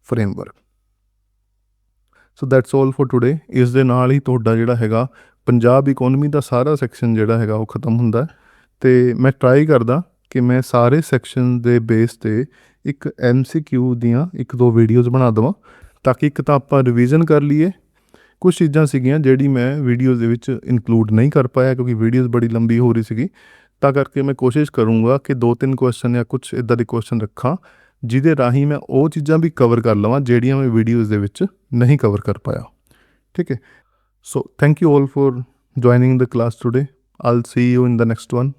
framework। So that's all for today। ਇਸ ਦੇ ਨਾਲ ਹੀ ਤੁਹਾਡਾ ਜਿਹੜਾ ਹੈਗਾ ਪੰਜਾਬ ਇਕੋਨਮੀ ਦਾ ਸਾਰਾ ਸੈਕਸ਼ਨ ਜਿਹੜਾ ਹੈਗਾ ਉਹ ਖ਼ਤਮ ਹੁੰਦਾ, ਅਤੇ ਮੈਂ ਟਰਾਈ ਕਰਦਾ ਕਿ ਮੈਂ ਸਾਰੇ ਸੈਕਸ਼ਨ ਦੇ ਬੇਸ 'ਤੇ ਇੱਕ MCQ ਦੀਆਂ 1-2 ਵੀਡੀਓਜ਼ ਬਣਾ ਦੇਵਾਂ, ਤਾਂ ਕਿ ਇੱਕ ਤਾਂ ਆਪਾਂ ਰਿਵੀਜ਼ਨ ਕਰ ਲਈਏ। ਕੁਛ ਚੀਜ਼ਾਂ ਸੀਗੀਆਂ ਜਿਹੜੀ ਮੈਂ ਵੀਡੀਓਜ਼ ਦੇ ਵਿੱਚ ਇਨਕਲੂਡ ਨਹੀਂ ਕਰ ਪਾਇਆ ਕਿਉਂਕਿ ਵੀਡੀਓਜ਼ ਬੜੀ ਲੰਬੀ ਹੋ ਰਹੀ ਸੀਗੀ, ਤਾਂ ਕਰਕੇ ਮੈਂ ਕੋਸ਼ਿਸ਼ ਕਰੂੰਗਾ ਕਿ 2-3 ਕੁਐਸਚਨ ਜਾਂ ਕੁਛ ਇੱਦਾਂ ਦੇ ਕੁਐਸਚਨ ਰੱਖਾਂ ਜਿਹਦੇ ਰਾਹੀਂ ਮੈਂ ਉਹ ਚੀਜ਼ਾਂ ਵੀ ਕਵਰ ਕਰ ਲਵਾਂ ਜਿਹੜੀਆਂ ਮੈਂ ਵੀਡੀਓਜ਼ ਦੇ ਵਿੱਚ ਨਹੀਂ ਕਵਰ ਕਰ ਪਾਇਆ, ਠੀਕ ਹੈ। So thank you all for joining the class today। I'll see you in the next one।